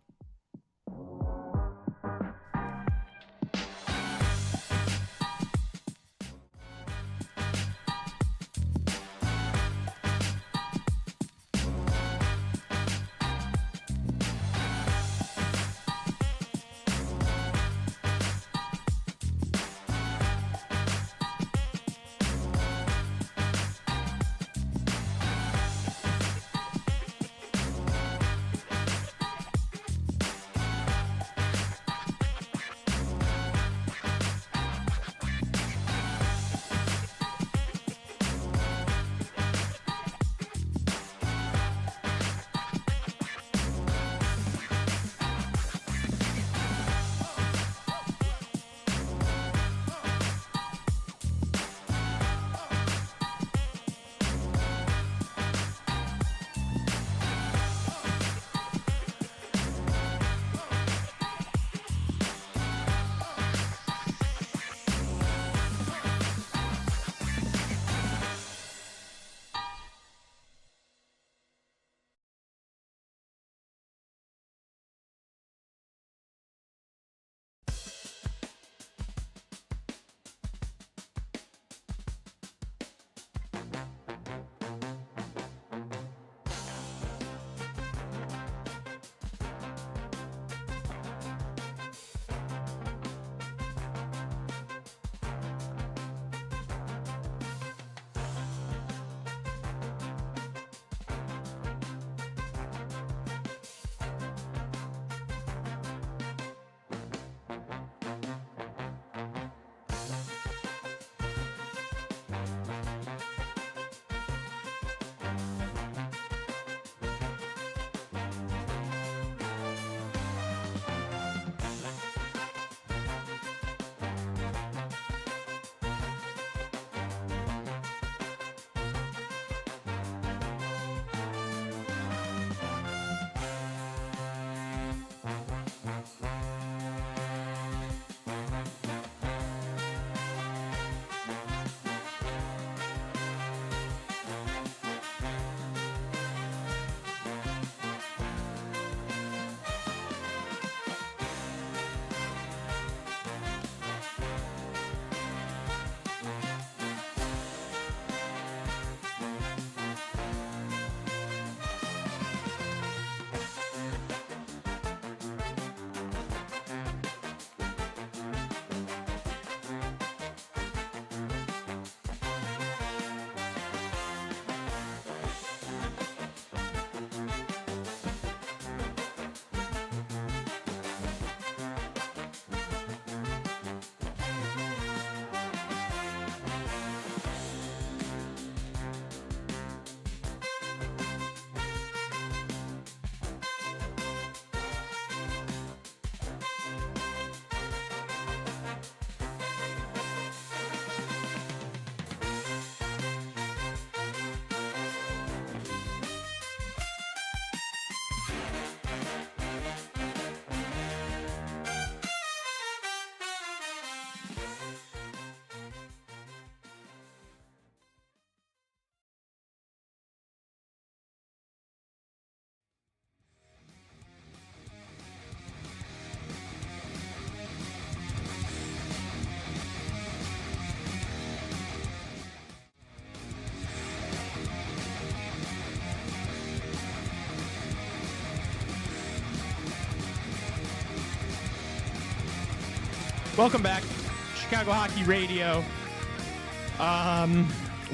Welcome back, Chicago Hockey Radio.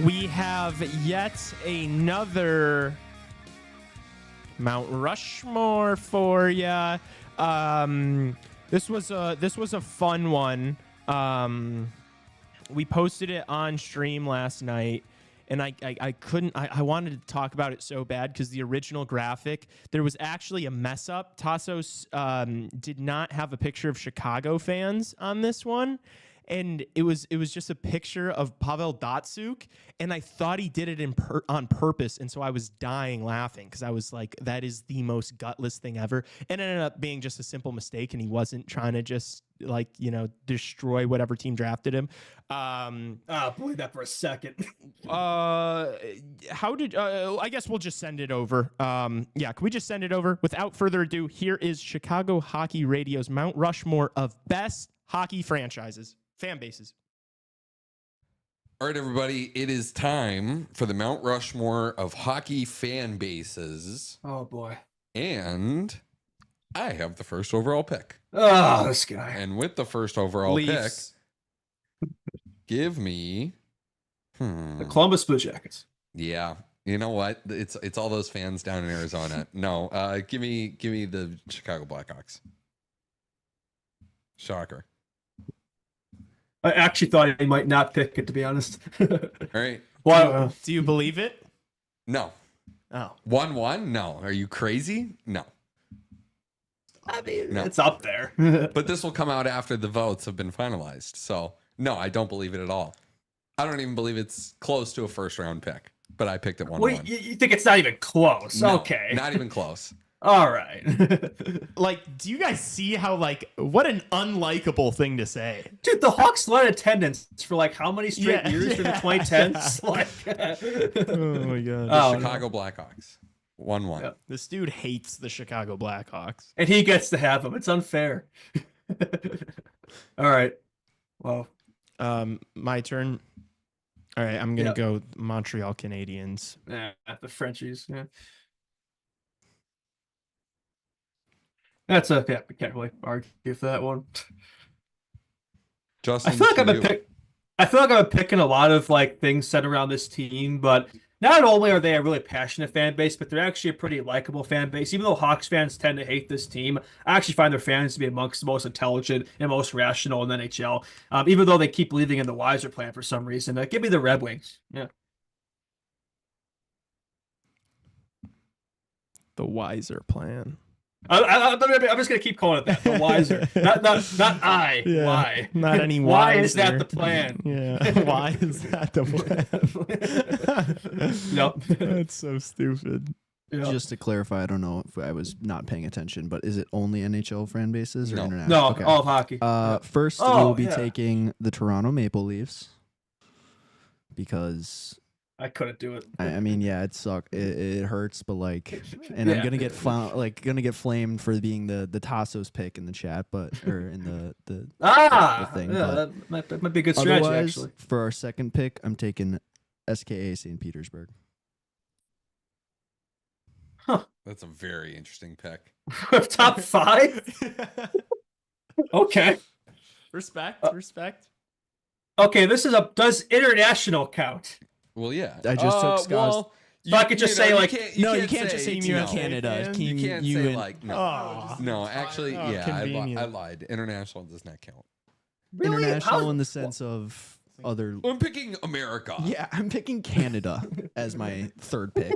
We have yet another Mount Rushmore for ya. This was a fun one. We posted it on stream last night, and I couldn't. I wanted to talk about it so bad because the original graphic, there was actually a mess up. Tassos did not have a picture of Chicago fans on this one, and it was just a picture of Pavel Datsyuk, and I thought he did it on purpose, and so I was dying laughing because I was like, that is the most gutless thing ever, and it ended up being just a simple mistake, and he wasn't trying to just destroy whatever team drafted him. Believe that for a second. How did I guess we'll just send it over. Can we just send it over? Without further ado, here is Chicago Hockey Radio's Mount Rushmore of best hockey franchises, fan bases. All right, everybody, it is time for the Mount Rushmore of hockey fan bases. Oh boy. And I have the first overall pick. Oh, this guy. And with the first overall Leafs. pick, give me The Columbus Blue Jackets. Yeah. You know what? It's all those fans down in Arizona. No, give me the Chicago Blackhawks. Shocker. I actually thought he might not pick it, to be honest. All right. Well, Do you believe it? No. Oh. 1-1? No. Are you crazy? No. I mean, No. it's up there. But this will come out after the votes have been finalized. So, no, I don't believe it at all. I don't even believe it's close to a first round pick, but I picked it 1-1. Well, you think it's not even close? No, Okay. Not even close. All right. Do you guys see how what an unlikable thing to say? Dude, the Hawks led attendance for how many straight years in the 2010s? Oh my god. Chicago Blackhawks. 1-1. Yeah. This dude hates the Chicago Blackhawks. And he gets to have them. It's unfair. All right. Well, My turn. All right, I'm gonna go Montreal Canadiens. yeah, the Frenchies. Yeah. That's we can't really argue for that one. Justin, I feel like to I've been picking a lot of things set around this team, but not only are they a really passionate fan base, but they're actually a pretty likable fan base. Even though Hawks fans tend to hate this team, I actually find their fans to be amongst the most intelligent and most rational in the NHL. Even though they keep believing in the Wiser plan for some reason. Give me the Red Wings. Yeah. The Wiser plan. I'm just gonna keep calling it that. The Wiser, not I. Yeah, Why? Not any wiser. Why is that the plan? Yeah. Why is that the plan? Yep. That's so stupid. Yep. Just to clarify, I don't know if I was not paying attention, but is it only NHL fan bases or No. international? No, Okay. all of hockey. First, we'll be taking the Toronto Maple Leafs because I couldn't do it. I mean, yeah, it sucked. It hurts, but and I'm gonna get flamed for being the Tassos pick in the chat, or in the thing. That might be a good But strategy otherwise, actually. for our second pick, I'm taking SKA St. Petersburg. That's a very interesting pick. Top 5. Okay. Respect. Okay. This is does international count? Well, yeah. I just took Scott's. Well, So I could just say, You can't just say Team Team USA Canada. fan. You can't say no. Oh. No, actually, yeah, I convenient. lied. International does not count. Really? International How- in the sense of other. I'm picking America. Yeah, I'm picking Canada as my third pick.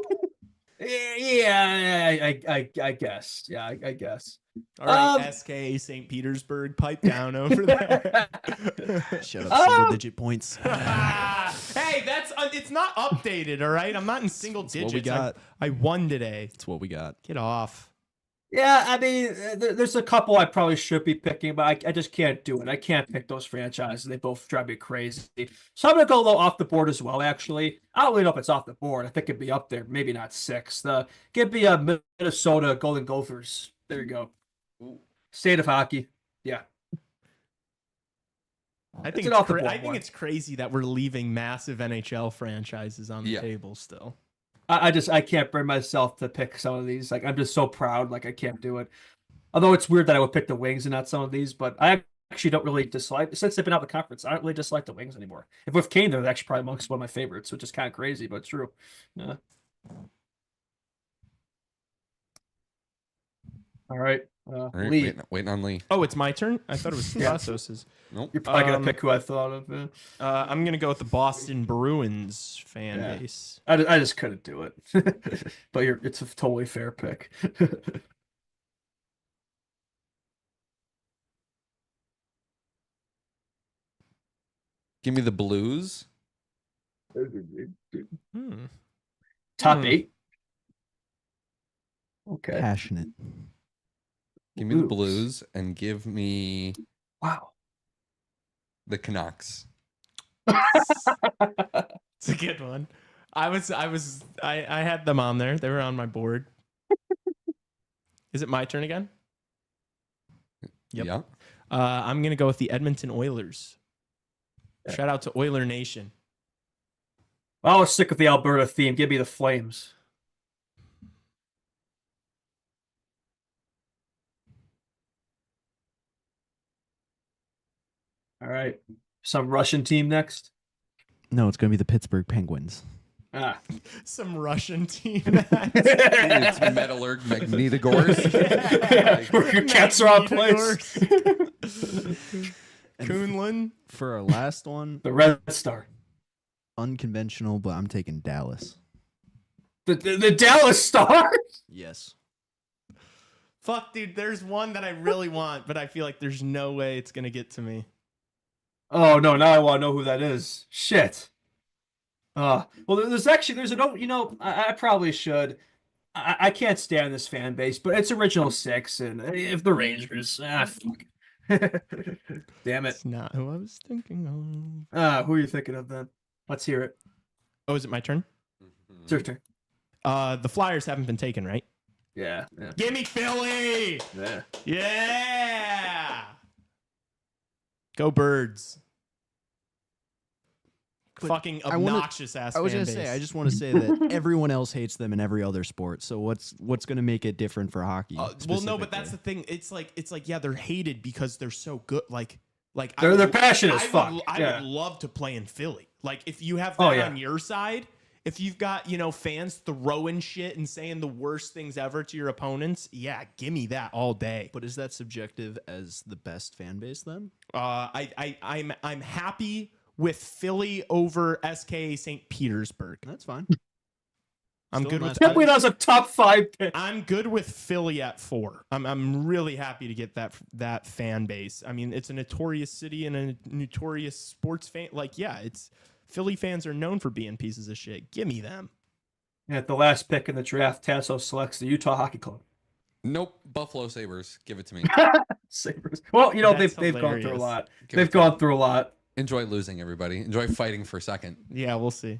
Yeah, I guess. Yeah, I guess. All right, SKA St. Petersburg, pipe down over there. Shut up, single-digit points. Hey, it's not updated, all right? I'm not in single digits. what we got. I won today. That's what we got. Get off. Yeah, I mean, there's a couple I probably should be picking, but I just can't do it. I can't pick those franchises. They both drive me crazy. So I'm going to go a little off the board as well, actually. I don't really know if it's off the board. I think it'd be up there, maybe not 6th. Give me Minnesota Golden Gophers. There you go. State of hockey. Yeah. I think it's crazy that we're leaving massive NHL franchises on the table still. I can't bring myself to pick some of these. I'm just so proud. I can't do it. Although it's weird that I would pick the Wings and not some of these, but I actually don't really dislike since they've been out of the conference. I don't really dislike the Wings anymore. If with Kane, they're actually probably amongst one of my favorites, which is kind of crazy, but true. Yeah. All right. All right, Lee, waiting on Lee. Oh, it's my turn. I thought it was Yeah. Tassos's. Nope. you're probably gonna pick who I thought of. Yeah. I'm gonna go with the Boston Bruins fan Yeah. base. I just couldn't do it, but it's a totally fair pick. Give me the Blues. Hmm. Top Hmm. 8. Okay. Passionate. Give me the Blues and give me Wow. the Canucks. It's a good one. I had them on there. They were on my board. Is it my turn again? Yep. Yeah. I'm gonna go with the Edmonton Oilers. Shout out to Oiler Nation. I'll stick with the Alberta theme. Give me the Flames. All right. Some Russian team next. No, it's gonna be the Pittsburgh Penguins. Ah. Some Russian team. It's Metallurg Magnitogorsk. Where your cats are on place. Kuhnlin. For our last one, The Red Star. unconventional, but I'm taking Dallas. The Dallas Stars. Yes. Fuck, dude. There's one that I really want, but I feel like there's no way it's gonna get to me. Oh no! Now I want to know who that is. Shit. Well, there's an I probably should. I can't stand this fan base, but it's original 6, and if the Rangers, fuck. Damn it. It's not who I was thinking of. Who are you thinking of then? Let's hear it. Oh, is it my turn? It's your turn. The Flyers haven't been taken, right? Yeah. Give me Philly! Yeah. Yeah! Go Birds. But Fucking I wanna- obnoxious ass I was fan gonna base. say, I just want to say that everyone else hates them in every other sport. So what's gonna make it different for hockey? Well, no, but that's the thing. It's like yeah, they're hated because they're so good. Like They're passionate as I fuck. Would, I Yeah. would love to play in Philly. Like if you have Oh, that yeah. on your side, if you've got fans throwing shit and saying the worst things ever to your opponents, yeah, give me that all day. But is that subjective as the best fan base then? I'm happy with Philly over SKA St. Petersburg. That's fine. I'm Still good nice with Can't believe that was a top 5 pick. I'm good with Philly at 4. I'm really happy to get that fan base. I mean, it's a notorious city and a notorious sports fan. Like, yeah, it's Philly fans are known for being pieces of shit. Give me them. And at the last pick in the draft, Tassos selects the Utah Hockey Club. Nope. Buffalo Sabres. Give it to me. Sabres. Well, That's they've gone through a hilarious. lot. Give They've it to gone through a lot. Enjoy losing, everybody. Enjoy fighting for second. Yeah, we'll see.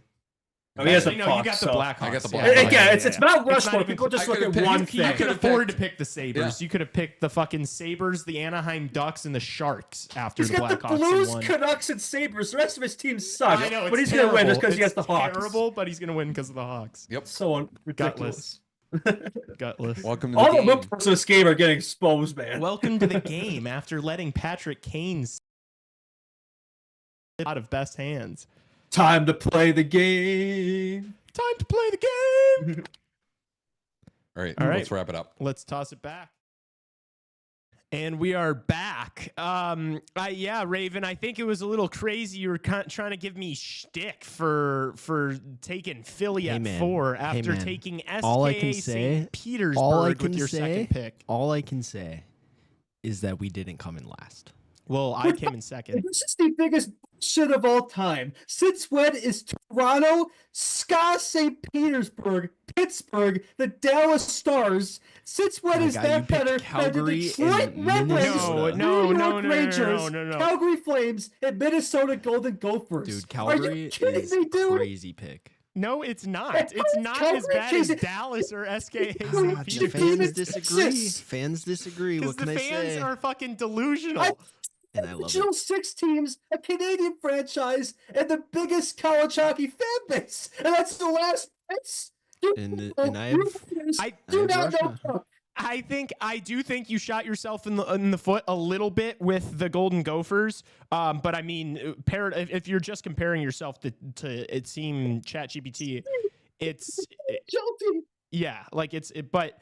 Oh, he has a Actually, no, puck, you got the so- Blackhawks. I got the yeah. Blackhawks. Yeah, it's Mount It's Rushmore. not even People just I look could've at picked- one you thing. You I could could've afford picked- to pick the Sabres. Yeah. You could have picked the fucking Sabres, the Anaheim Ducks, and the Sharks after He's the got the Blackhawks Blues, won. Canucks, and Sabres. The rest of his team sucks. I know, but it's he's going to win just terrible. because he has the It's Hawks. terrible, but he's going to win because of the Hawks. Yep. So ridiculous. Gutless. Welcome to All the the game. movements of this game are getting exposed, man. Welcome to the game after letting Patrick Kane out of best hands. Time to play the game. Time to play the game. All right. All right. Let's wrap it up. Let's toss it back. And we are back. Yeah, Raven, I think it was a little crazy. You were trying to give me shtick for taking Philly at man. 4 Hey, after man. taking All I SKA can St. say- Petersburg all I with can your say- second pick. All I can say is that we didn't come in last. Well, I came in second. This is the biggest shit of all time. Since when is Toronto, St. Petersburg, Pittsburgh, the Dallas Stars? Since when My is God, you that picked better than the Calgary Detroit and Red Wings, Minnesota. New York Rangers, no. Calgary Flames, and Minnesota Golden Gophers? Dude, Are Calgary you kidding is me, dude? crazy pick. No, it's not. It's It's not as Calgary, bad as Jesus. Dallas or SKA Ah, St. the The team Petersburg. is fans disagree. Texas. Fans disagree. Because What the can I fans say? are fucking delusional. I- And I love Original it. 6 teams, a Canadian franchise, and the biggest college hockey fan base. And that's the last place. And I have- I do I have not know. Russia. I do think you shot yourself in the foot a little bit with the Golden Gophers. But I mean, if you're just comparing yourself to it seemed ChatGPT, it's yeah, like but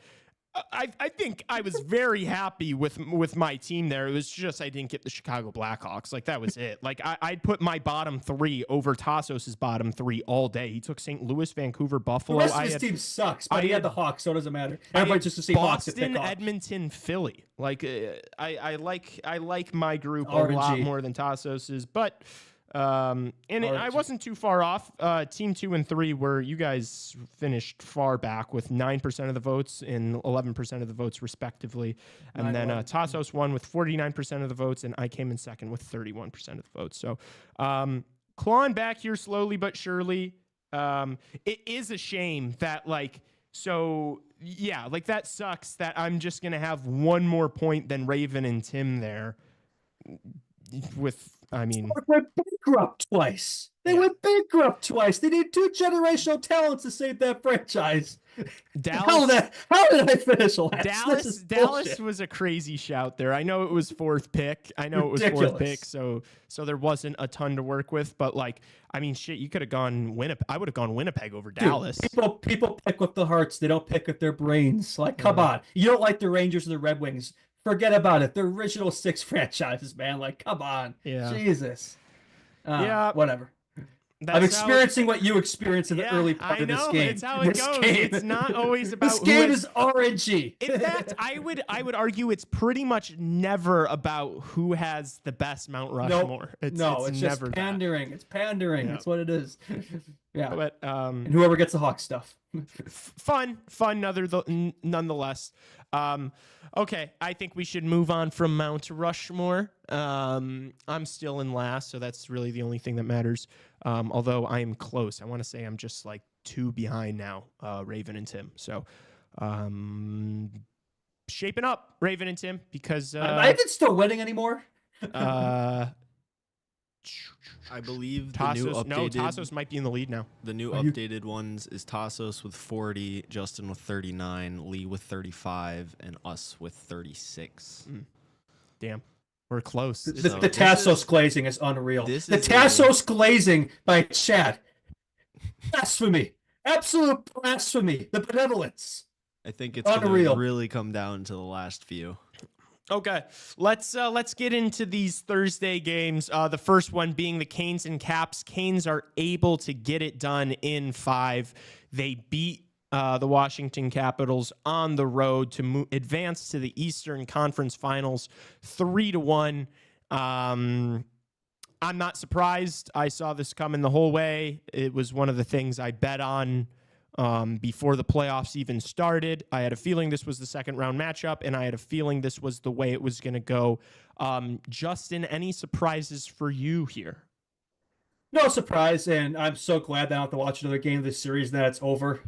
I think I was very happy with my team there. It was just I didn't get the Chicago Blackhawks. Like, that was it. Like, I'd put my bottom three over Tassos' bottom three all day. He took St. Louis, Vancouver, Buffalo. The rest of his team sucks, but he had the Hawks, so it doesn't matter. Everybody just to see Boston, Hawks Edmonton, Philly. Like, I like my group a RNG. lot more than Tassos's, but. I wasn't too far off. Team 2 and 3, where you guys finished far back with 9% of the votes and 11% of the votes respectively. And then Tassos won with 49% of the votes, and I came in second with 31% of the votes. So clawing back here slowly but surely. It is a shame that, like, so yeah, like, that sucks that I'm just gonna have one more point than Raven and Tim there. They went bankrupt twice. They went bankrupt twice. They need 2 generational talents to save that franchise. Dallas, how did I finish last? Dallas was a crazy shout there. I know it was 4th pick. So there wasn't a ton to work with. But, like, I mean, shit, you could have gone Winnipeg. I would have gone Winnipeg over Dallas. People pick with the hearts. They don't pick with their brains. Like, come on. You don't like the Rangers or the Red Wings. Forget about it. The original 6 franchises, man. Like, come on. Yeah. Jesus. Yeah. Whatever. I'm experiencing what you experienced in the early part of this game. It's how it goes. It's not always about this game is RNG. In fact, I would argue it's pretty much never about who has the best Mount Rushmore. It's never just pandering. That. It's pandering. Yeah. That's what it is. Yeah. But and whoever gets the Hawk stuff. fun nonetheless. Okay, I think we should move on from Mount Rushmore. I'm still in last, so that's really the only thing that matters. Although I am close. I want to say I'm just like 2 behind now, Raven and Tim. So shaping up, Raven and Tim, because I even still winning anymore. I believe Tassos might be in the lead now. The new updated ones is Tassos with 40, Justin with 39, Lee with 35, and us with 36. Damn. We're close. The Tassos glazing is unreal. The Tassos glazing by Chad. Blasphemy. Absolute blasphemy. The benevolence. I think it's going to really come down to the last few. Okay, let's get into these Thursday games. The first one being the Canes and Caps. Canes are able to get it done in 5. They beat the Washington Capitals on the road to advance to the Eastern Conference Finals 3-1. I'm not surprised. I saw this coming the whole way. It was one of the things I bet on before the playoffs even started. I had a feeling this was the second round matchup, and I had a feeling this was the way it was going to go. Justin, any surprises for you here? No surprise, and I'm so glad that I don't have to watch another game of this series, that it's over.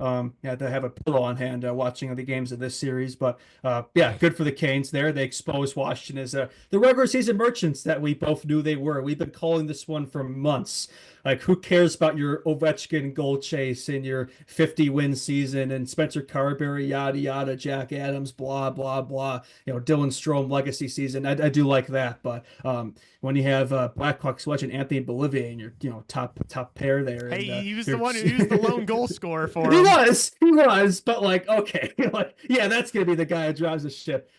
Had to have a pillow on hand watching the games of this series, but yeah, good for the Canes there. They exposed Washington as the regular season merchants that we both knew they were. We've been calling this one for months. Like, who cares about your Ovechkin goal chase and your 50-win season and Spencer Carberry, yada, yada, Jack Adams, blah, blah, blah. Dylan Strome legacy season. I do like that. But when you have Blackhawk Sledge and Anthony Bolivier and your top pair there. Hey, and, he was the one who was the lone goal scorer for him. He was. But, like, okay. Like, yeah, that's going to be the guy who drives the ship.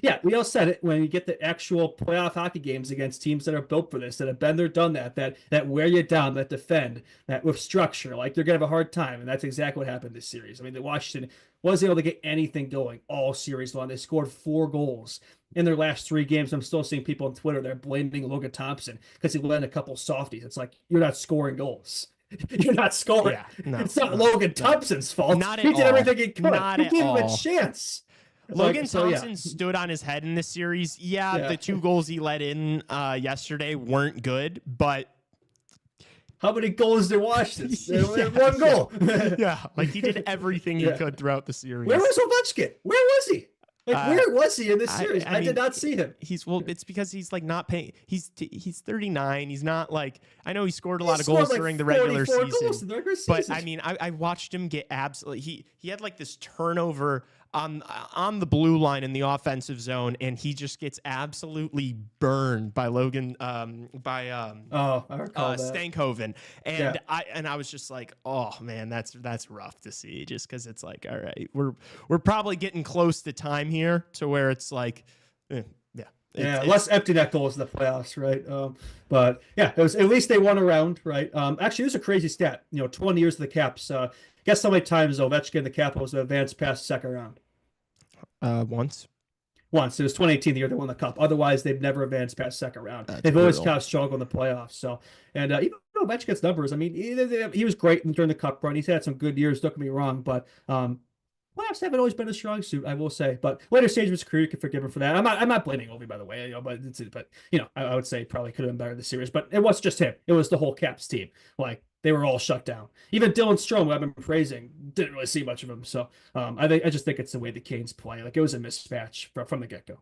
Yeah, we all said it when you get the actual playoff hockey games against teams that are built for this, that have been there, done that wear you down, that defend, that with structure, like, they're gonna have a hard time, and that's exactly what happened this series. I mean, the Washington wasn't able to get anything going all series long. They scored 4 goals in their last 3 games. I'm still seeing people on Twitter, they're blaming Logan Thompson because he let in a couple softies. It's like, you're not scoring goals. You're not scoring. Yeah, it's not Logan Thompson's fault. Not at he did all. Everything he could. Not he gave all. him a chance. Logan Thompson stood on his head in this series. Yeah, the 2 goals he let in yesterday weren't good, but how many goals did Washington? One goal. Yeah, like, he did everything he could throughout the series. Where was Ovechkin? Where was he? Like, where was he in this series? I did not see him. It's because he's like not paying. He's 39. He's not like, I know he scored a lot of goals during the regular season. Goals in the regular but season. I mean, I watched him get absolutely. He had like this turnover on the blue line in the offensive zone, and he just gets absolutely burned by Logan by Oh, I recall that. Stankoven, and Yeah. I was just like, oh man, that's rough to see, just because it's like, all right, we're probably getting close to time here to where it's like, yeah. Yeah, less empty net goals in the playoffs, right? But yeah, it was at least they won a round, right? Actually, this is a crazy stat. 20 years of the Caps. Guess how many times Ovechkin and the Capitals have advanced past the second round? Once. Once. It was 2018, the year they won the Cup. Otherwise, they've never advanced past second round. That's They've always brutal. kind of struggled in the playoffs. So, and even though Ovechkin's numbers, I mean, he was great during the Cup run. He's had some good years. Don't get me wrong, but playoffs haven't always been a strong suit, I will say. But later stage of his career, you can forgive him for that. I'm not blaming Ovi, by the way, but I would say probably could have been better this series. But it wasn't just him; it was the whole Caps team. Like they were all shut down. Even Dylan Strome, who I've been praising, didn't really see much of him. So I just think it's the way the Canes play. Like it was a mismatch from the get go.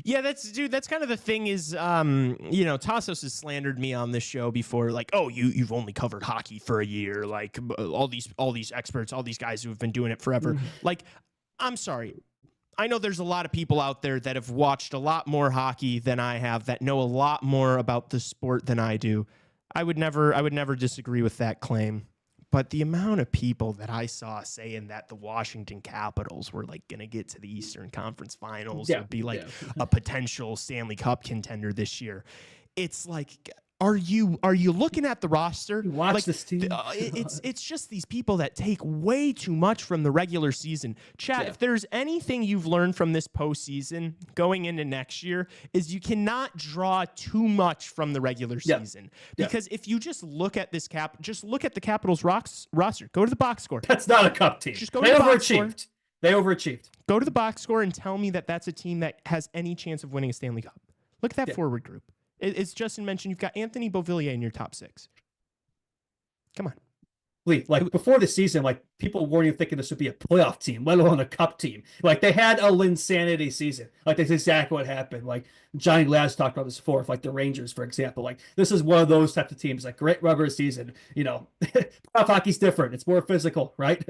Yeah, that's kind of the thing is, Tassos has slandered me on this show before, like, oh, you've only covered hockey for a year, like all these experts, all these guys who have been doing it forever. Like, I'm sorry. I know there's a lot of people out there that have watched a lot more hockey than I have, that know a lot more about the sport than I do. I would never disagree with that claim. But the amount of people that I saw saying that the Washington Capitals were like going to get to the Eastern Conference Finals, would be like a potential Stanley Cup contender this year. It's like, are you looking at the roster? You watch like, this team. It's just these people that take way too much from the regular season. Chat, if there's anything you've learned from this postseason going into next year, is you cannot draw too much from the regular season. Because if you just look at this look at the Capitals roster. Go to the box score. That's not a Cup team. Just go to the box score. They overachieved. Go to the box score and tell me that that's a team that has any chance of winning a Stanley Cup. Look at that forward group. As Justin mentioned, you've got Anthony Beauvillier in your top 6. Come on. Like before the season, like people weren't even thinking this would be a playoff team, let alone a Cup team. Like they had a Linsanity season. Like that's exactly what happened. Like Johnny Laz talked about this before, like the Rangers, for example. Like this is one of those types of teams, like great rubber season. Playoff hockey's different. It's more physical, right?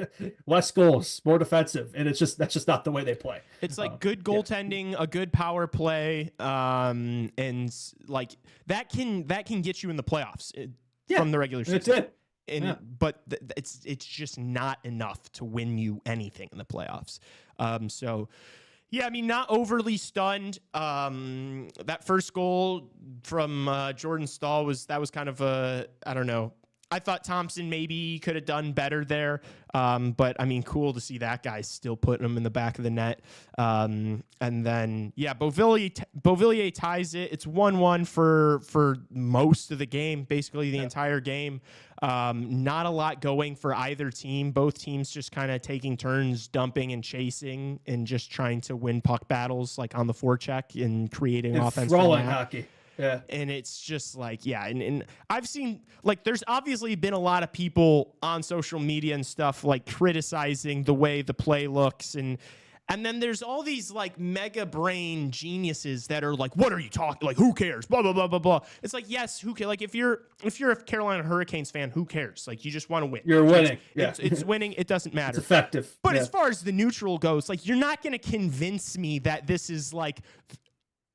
Less goals, more defensive, and that's just not the way they play. It's like good goaltending, a good power play, and like that can get you in the playoffs from the regular season. It's it. But it's just not enough to win you anything in the playoffs. Yeah, I mean, not overly stunned. That first goal from Jordan Stahl was kind of I don't know. I thought Thompson maybe could have done better there. But I mean, cool to see that guy still putting him in the back of the net. And then, Beauvillier ties it. It's 1-1 for most of the game, basically the entire game. Not a lot going for either team. Both teams just kind of taking turns dumping and chasing and just trying to win puck battles like on the forecheck and creating offense. Rolling hockey. Yeah. And it's just like, and I've seen, like, there's obviously been a lot of people on social media and stuff like criticizing the way the play looks. And then there's all these like mega brain geniuses that are like, what are you talking? Like, who cares? Blah, blah, blah, blah, blah. It's like, yes, who cares? Like if you're a Carolina Hurricanes fan, who cares? Like you just want to win. You're winning. It's winning. It doesn't matter. It's effective. But as far as the neutral goes, like you're not going to convince me that this is like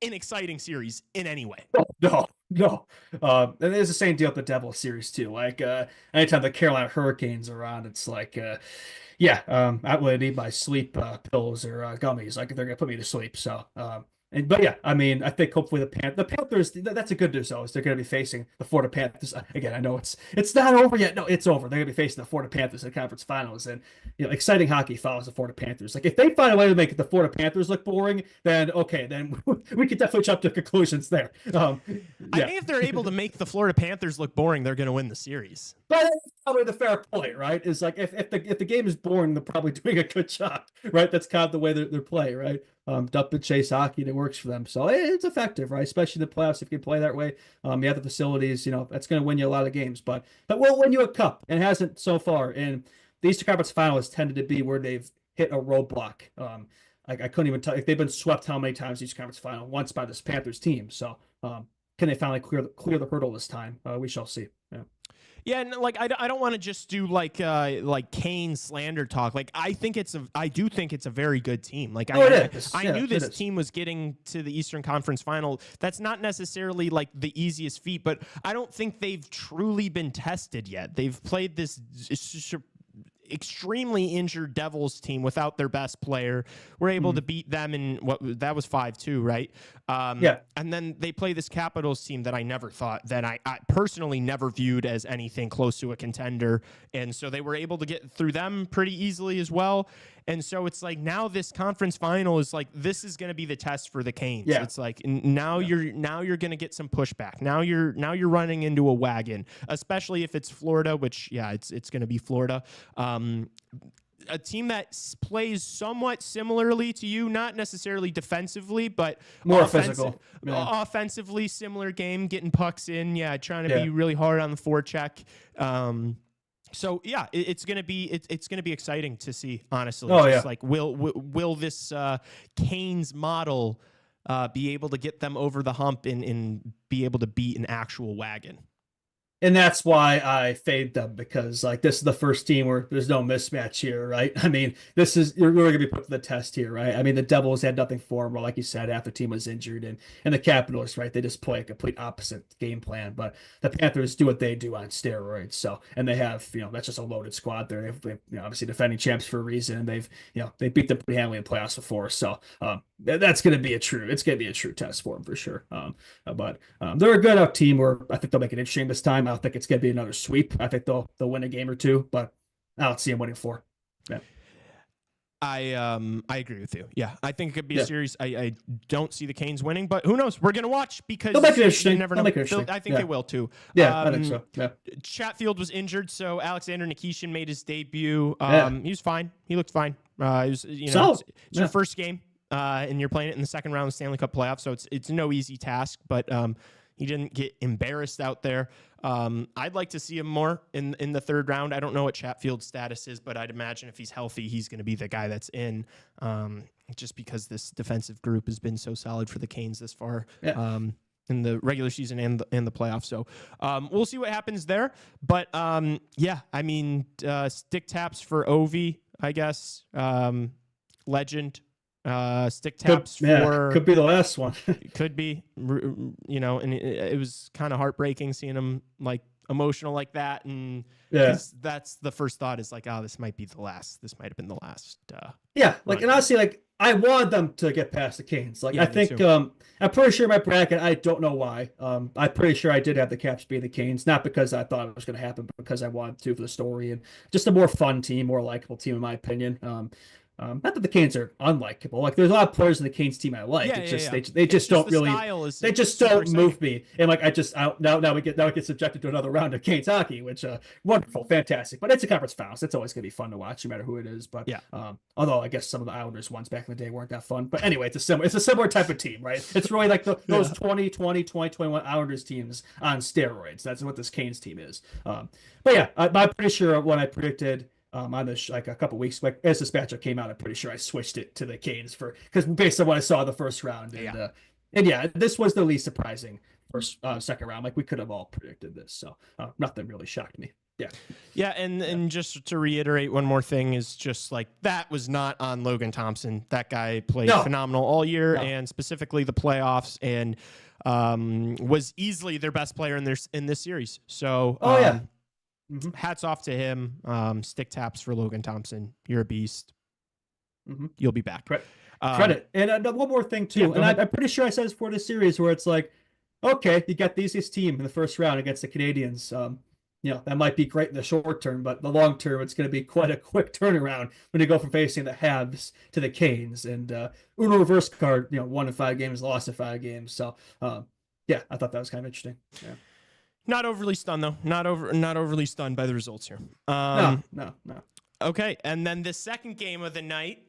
an exciting series in any way. No. And it's the same deal with the Devils series too. Like anytime the Carolina Hurricanes are on, it's like I would need my sleep pills or gummies. Like they're gonna put me to sleep. So but yeah, I mean, I think hopefully the Panthers, that's a good news though, is they're going to be facing the Florida Panthers. Again, I know it's not over yet. No, it's over. They're going to be facing the Florida Panthers in the conference finals, and exciting hockey follows the Florida Panthers. Like if they find a way to make the Florida Panthers look boring, then okay, then we could definitely jump to conclusions there. I think if they're able to make the Florida Panthers look boring, they're going to win the series. But that's probably the fair point, right? Is like if the game is boring, they're probably doing a good job, right? That's kind of the way they're playing, right? Dump and chase hockey, and it works for them. So it's effective, right? Especially in the playoffs, if you can play that way. You have the facilities, that's going to win you a lot of games. But will win you a cup, and hasn't so far. And the Eastern Conference Finals tended to be where they've hit a roadblock. I couldn't even tell if they've been swept how many times Eastern Conference Final once by this Panthers team. So can they finally clear the hurdle this time? We shall see. Yeah, and like I don't want to just do like Kane slander talk. Like I do think it's a very good team. Like I knew this team was getting to the Eastern Conference Final. That's not necessarily like the easiest feat, but I don't think they've truly been tested yet. They've played this extremely injured Devils team without their best player. We're able to beat them in that was 5-2, right? Yeah. And then they play this Capitals team that I never thought, that I personally never viewed as anything close to a contender. And so they were able to get through them pretty easily as well. And so it's like now this conference final is like, this is going to be the test for the Canes. Yeah. It's like now you're going to get some pushback. Now you're running into a wagon, especially if it's Florida, which it's going to be Florida. A team that plays somewhat similarly to you, not necessarily defensively, but more physical. Yeah. Offensively, similar game, getting pucks in. Yeah, trying to be really hard on the forecheck. So yeah, it's gonna be exciting to see. Honestly, like will this Canes model be able to get them over the hump and be able to beat an actual wagon? And that's why I fade them, because like this is the first team where there's no mismatch here, right? I mean, you're really gonna be put to the test here, right? I mean, the Devils had nothing for them, or like you said, half the team was injured, and the Capitals, right? They just play a complete opposite game plan. But the Panthers do what they do on steroids. So, and they have, that's just a loaded squad there. They obviously defending champs for a reason, and they beat them pretty handily in playoffs before. So that's gonna be a true test for them for sure. But they're a good enough team where I think they'll make it interesting this time. I don't think it's going to be another sweep. I think they'll win a game or two, but I don't see them winning 4. Yeah. I agree with you. Yeah, I think it could be a series. I don't see the Canes winning, but who knows? We're going to watch because they'll make it interesting. You never know. I think they will too. Yeah, I think so. Yeah. Chatfield was injured, so Alexander Nikishin made his debut. He was fine. He looked fine. It's your first game, and you're playing it in the second round of the Stanley Cup playoffs, so it's no easy task, but he didn't get embarrassed out there. I'd like to see him more in the third round. I don't know what Chatfield's status is, but I'd imagine if he's healthy, he's going to be the guy that's in, just because this defensive group has been so solid for the Canes this far in the regular season and the playoffs. So we'll see what happens there. But I mean, stick taps for Ovi, I guess. Legend. Stick taps could be the last one. Could be, and it was kind of heartbreaking seeing him like emotional like that, and that's the first thought is like, oh, this might be the last. This might have been the last. And honestly, like I wanted them to get past the Canes. Like I think I'm pretty sure my bracket. I don't know why. I'm pretty sure I did have the Caps being the Canes, not because I thought it was going to happen, but because I wanted to for the story and just a more fun team, more likable team in my opinion. Not that the Canes are unlikable. Like there's a lot of players in the Canes team I like. They just don't move me. And like now we get subjected to another round of Canes hockey, which wonderful, fantastic. But it's a conference finals. It's always gonna be fun to watch, no matter who it is. But although I guess some of the Islanders ones back in the day weren't that fun. But anyway, it's a similar type of team, right? It's really like those 2020, 2021 Islanders teams on steroids. That's what this Canes team is. I'm pretty sure when I predicted on this like a couple weeks, like as this matchup came out, I'm pretty sure I switched it to the Canes because based on what I saw in the first round, and this was the least surprising second round. Like we could have all predicted this, so nothing really shocked me. And just to reiterate one more thing is just like that was not on Logan Thompson. That guy played phenomenal all year and specifically the playoffs, and was easily their best player in this series. So hats off to him. Stick taps for Logan Thompson. You're a beast. You'll be back. Credit. And one more thing too. And I'm pretty sure I said this for this series where it's like, okay, you got the easiest team in the first round against the Canadians. That might be great in the short term, but the long term, it's going to be quite a quick turnaround when you go from facing the Habs to the Canes. And Uno reverse card, won in 5 games, lost in 5 games. So I thought that was kind of interesting. Yeah. Not overly stunned though. Not overly stunned by the results here. No. Okay, and then the second game of the night,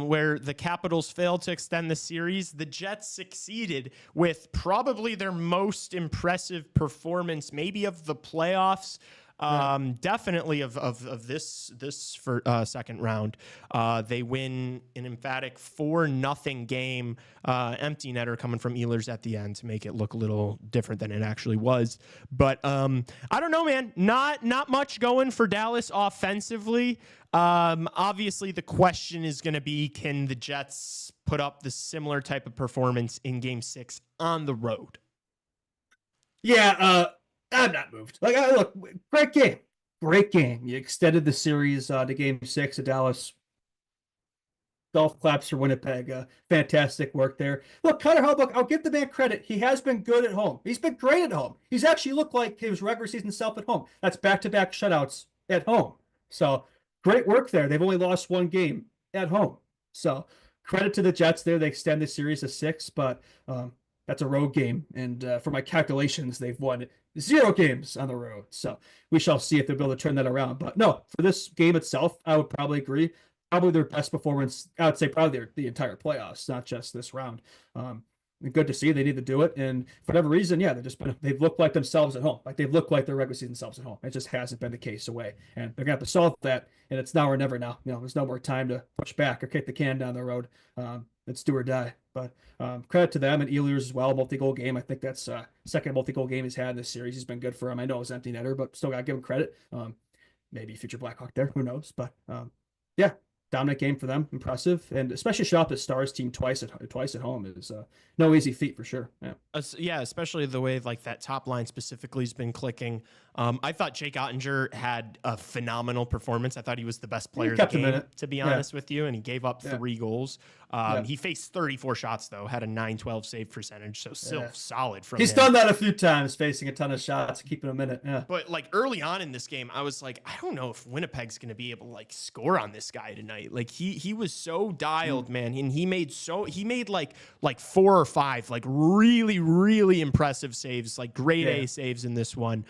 where the Capitals failed to extend the series, the Jets succeeded with probably their most impressive performance, maybe of the playoffs. Definitely of this for second round. They win an emphatic 4-0 game. Empty netter coming from Ehlers at the end to make it look a little different than it actually was. But I don't know, man. Not much going for Dallas offensively. Obviously, the question is going to be, can the Jets put up the similar type of performance in Game 6 on the road? Yeah, I'm not moved. Like, look, great game. You extended the series to Game 6 of Dallas. Golf claps for Winnipeg. Fantastic work there. Look, Connor Hellebuyck, I'll give the man credit. He has been good at home. He's been great at home. He's actually looked like his regular season self at home. That's back-to-back shutouts at home. So great work there. They've only lost one game at home. So credit to the Jets there. They extend the series to 6, but that's a road game. And for my calculations, they've won 0 games on the road. So we shall see if they'll be able to turn that around. But no, for this game itself, I would probably agree. Probably their best performance, I would say probably the entire playoffs, not just this round. Good to see. They need to do it. And for whatever reason, yeah, they've looked like themselves at home. Like they've looked like their regular season selves at home. It just hasn't been the case away. And they're going to have to solve that. And it's now or never now. There's no more time to push back or kick the can down the road. It's do or die. But credit to them and Ehlers as well. Multi-goal game. I think that's second multi-goal game he's had in this series. He's been good for him. I know it was empty netter, but still got to give him credit. Maybe future Blackhawk there. Who knows? But yeah. Dominant game for them, impressive, and especially shut out the Stars team twice at home is no easy feat for sure. Yeah, especially the way like that top line specifically has been clicking. I thought Jake Ottinger had a phenomenal performance. I thought he was the best player of the game, to be honest with you, and he gave up 3 goals. He faced 34 shots though, had a .912 save percentage, so still solid from him. He's done that a few times, facing a ton of shots, keeping them in it. Yeah. But like early on in this game, I was like, I don't know if Winnipeg's going to be able to like score on this guy tonight. Like he was so dialed, man, and he made like 4 or 5 like really impressive saves, like grade A saves in this one.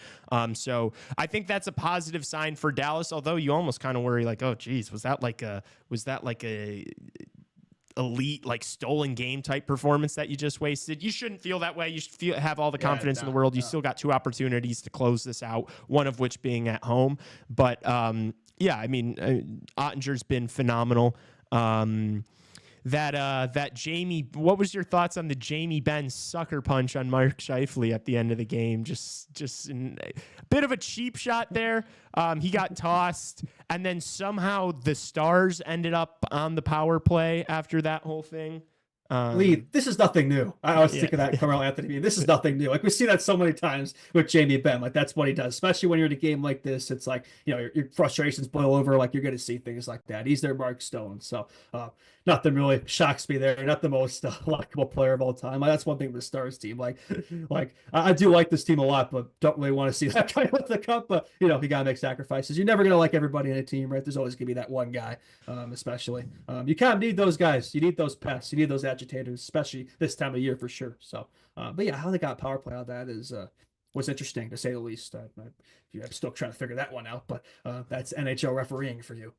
So I think that's a positive sign for Dallas. Although you almost kind of worry, like, oh geez, was that like a elite like stolen game type performance that you just wasted? You shouldn't feel that way. You should have all the confidence in the world. You still got 2 opportunities to close this out, one of which being at home. But yeah, I mean, Ottinger's been phenomenal. That Jamie, what was your thoughts on the Jamie Benn sucker punch on Mark Scheifele at the end of the game? Just a bit of a cheap shot there. He got tossed, and then somehow the Stars ended up on the power play after that whole thing. Lee, this is nothing new. I was thinking that Carmelo Anthony. This is nothing new. Like we see that so many times with Jamie Benn. Like that's what he does. Especially when you're in a game like this, it's like your frustrations boil over. Like you're going to see things like that. He's their Mark Stone. So nothing really shocks me there. Not the most likable player of all time. Like, that's one thing with the Stars team. Like I do like this team a lot, but don't really want to see that guy with the cup. But you got to make sacrifices. You're never going to like everybody in a team, right? There's always going to be that one guy, especially. You kind of need those guys. You need those pests. You need those agitators, especially this time of year for sure. So, but yeah, how they got power play out that is was interesting to say the least. I'm still trying to figure that one out, but that's NHL refereeing for you.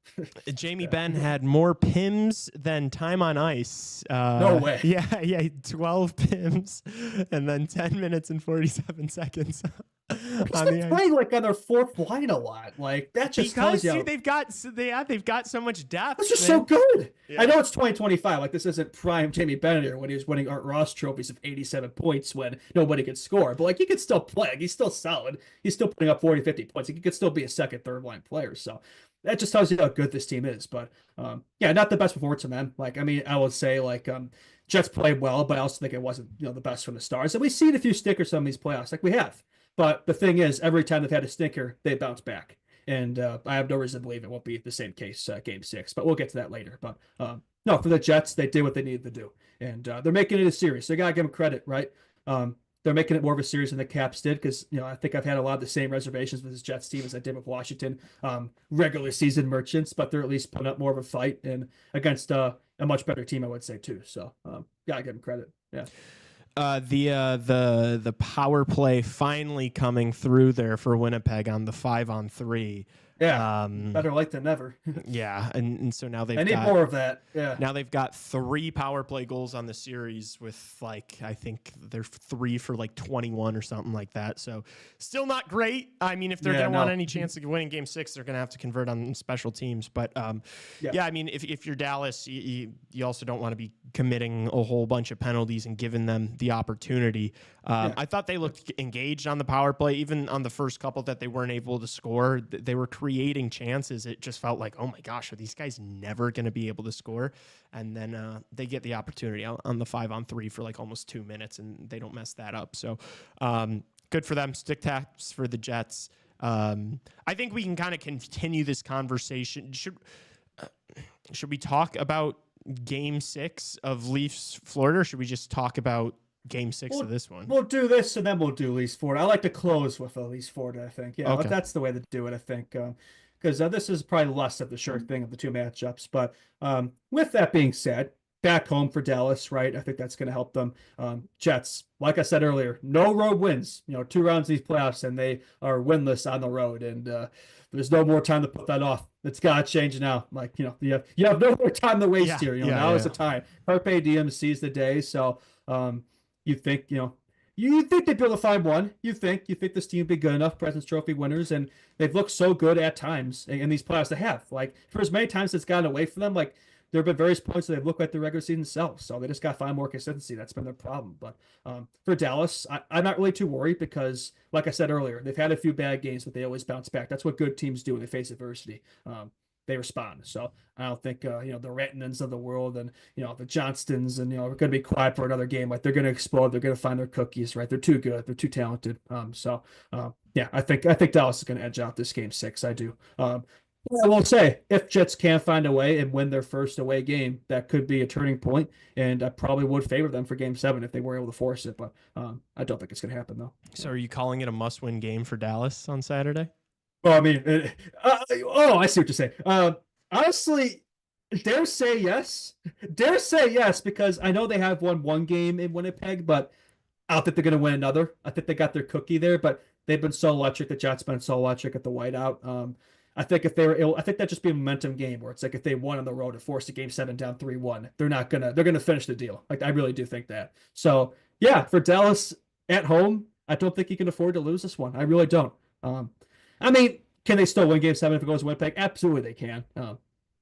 Jamie Benn had more PIMs than time on ice. No way. Yeah, 12 PIMs, and then 10 minutes and 47 seconds. They're playing like on their fourth line a lot. Like that just tells you they've got so much depth. It's just so good. Yeah. I know it's 2025. Like this isn't prime Jamie Benn here when he was winning Art Ross trophies of 87 points when nobody could score. But like he could still play. Like, he's still solid. He's still putting up 40, 50 points. He could still be a second, third line player. So that just tells you how good this team is. But yeah, not the best performance from them. Like I mean, I would say like Jets played well, but I also think it wasn't the best from the Stars. And we've seen a few stickers some of these playoffs. Like we have. But the thing is, every time they've had a stinker, they bounce back. And I have no reason to believe it won't be the same case Game 6. But we'll get to that later. But no, for the Jets, they did what they needed to do. And they're making it a series. So you got to give them credit, right? They're making it more of a series than the Caps did because, I think I've had a lot of the same reservations with this Jets team as I did with Washington. Regular season merchants, but they're at least putting up more of a fight and against a much better team, I would say, too. So got to give them credit. Yeah. The power play finally coming through there for Winnipeg on the 5-on-3. Yeah, better late than never. Yeah, and so now I they've need got more of that. Yeah. now they've got 3 power play goals on the series with like I think they're 3 for like 21 or something like that. So still not great. I mean, if they're Yeah, gonna want no. any chance of winning Game 6, they're gonna have to convert on special teams. But Yeah. I mean, if you're Dallas, you also don't want to be committing a whole bunch of penalties and giving them the opportunity. I thought they looked engaged on the power play, even on the first couple that they weren't able to score. They were creating chances. It just felt like, oh my gosh, are these guys never going to be able to score? And then they get the opportunity on the 5-on-3 for like almost 2 minutes, and they don't mess that up. So good for them. Stick taps for the Jets. I think we can kind of continue this conversation. Should we talk about Game 6 of Leafs Florida, or should we just talk about Game 6 of this one? We'll do this, and then we'll do Leafs Florida. I like to close with Leafs Florida, I think. Yeah, Okay. that's the way to do it, I think. Because this is probably less of the sure thing of the 2 matchups. But with that being said, back home for Dallas, right? I think that's going to help them. Jets, like I said earlier, no road wins. 2 rounds of these playoffs, and they are winless on the road. And there's no more time to put that off. It's got to change now. Like, you have no more time to waste here. Now is the time. Carpe diem, seize the day. So you think, you think they'd be able to find one. You think this team would be good enough, President's Trophy winners, and they've looked so good at times in these playoffs. They have, like, for as many times it's gotten away from them, like, there have been various points where they've looked like the regular season self. So they just got to find more consistency. That's been their problem. But for Dallas, I'm not really too worried because, like I said earlier, they've had a few bad games, but they always bounce back. That's what good teams do when they face adversity. They respond. So I don't think the Rantanens of the world and the Johnstons and are going to be quiet for another game. Like, they're going to explode. They're going to find their cookies. Right? They're too good. They're too talented. I think Dallas is going to edge out this Game 6. I do. I will say, if Jets can find a way and win their first away game, that could be a turning point, and I probably would favor them for Game 7 if they were able to force it. But I don't think it's going to happen, though. So are you calling it a must-win game for Dallas on Saturday? Well, I mean, I see what you're saying. Honestly, dare say yes. Dare say yes, because I know they have won 1 game in Winnipeg, but I don't think they're going to win another. I think they got their cookie there, but they've been so electric. The Jets been so electric at the whiteout. I think if they were ill, I think that'd just be a momentum game where it's like if they won on the road and forced a Game 7 down 3-1, they're gonna finish the deal. Like, I really do think that. So yeah, for Dallas at home, I don't think you can afford to lose this one. I really don't. I mean, can they still win Game 7 if it goes to Winnipeg? Absolutely, they can.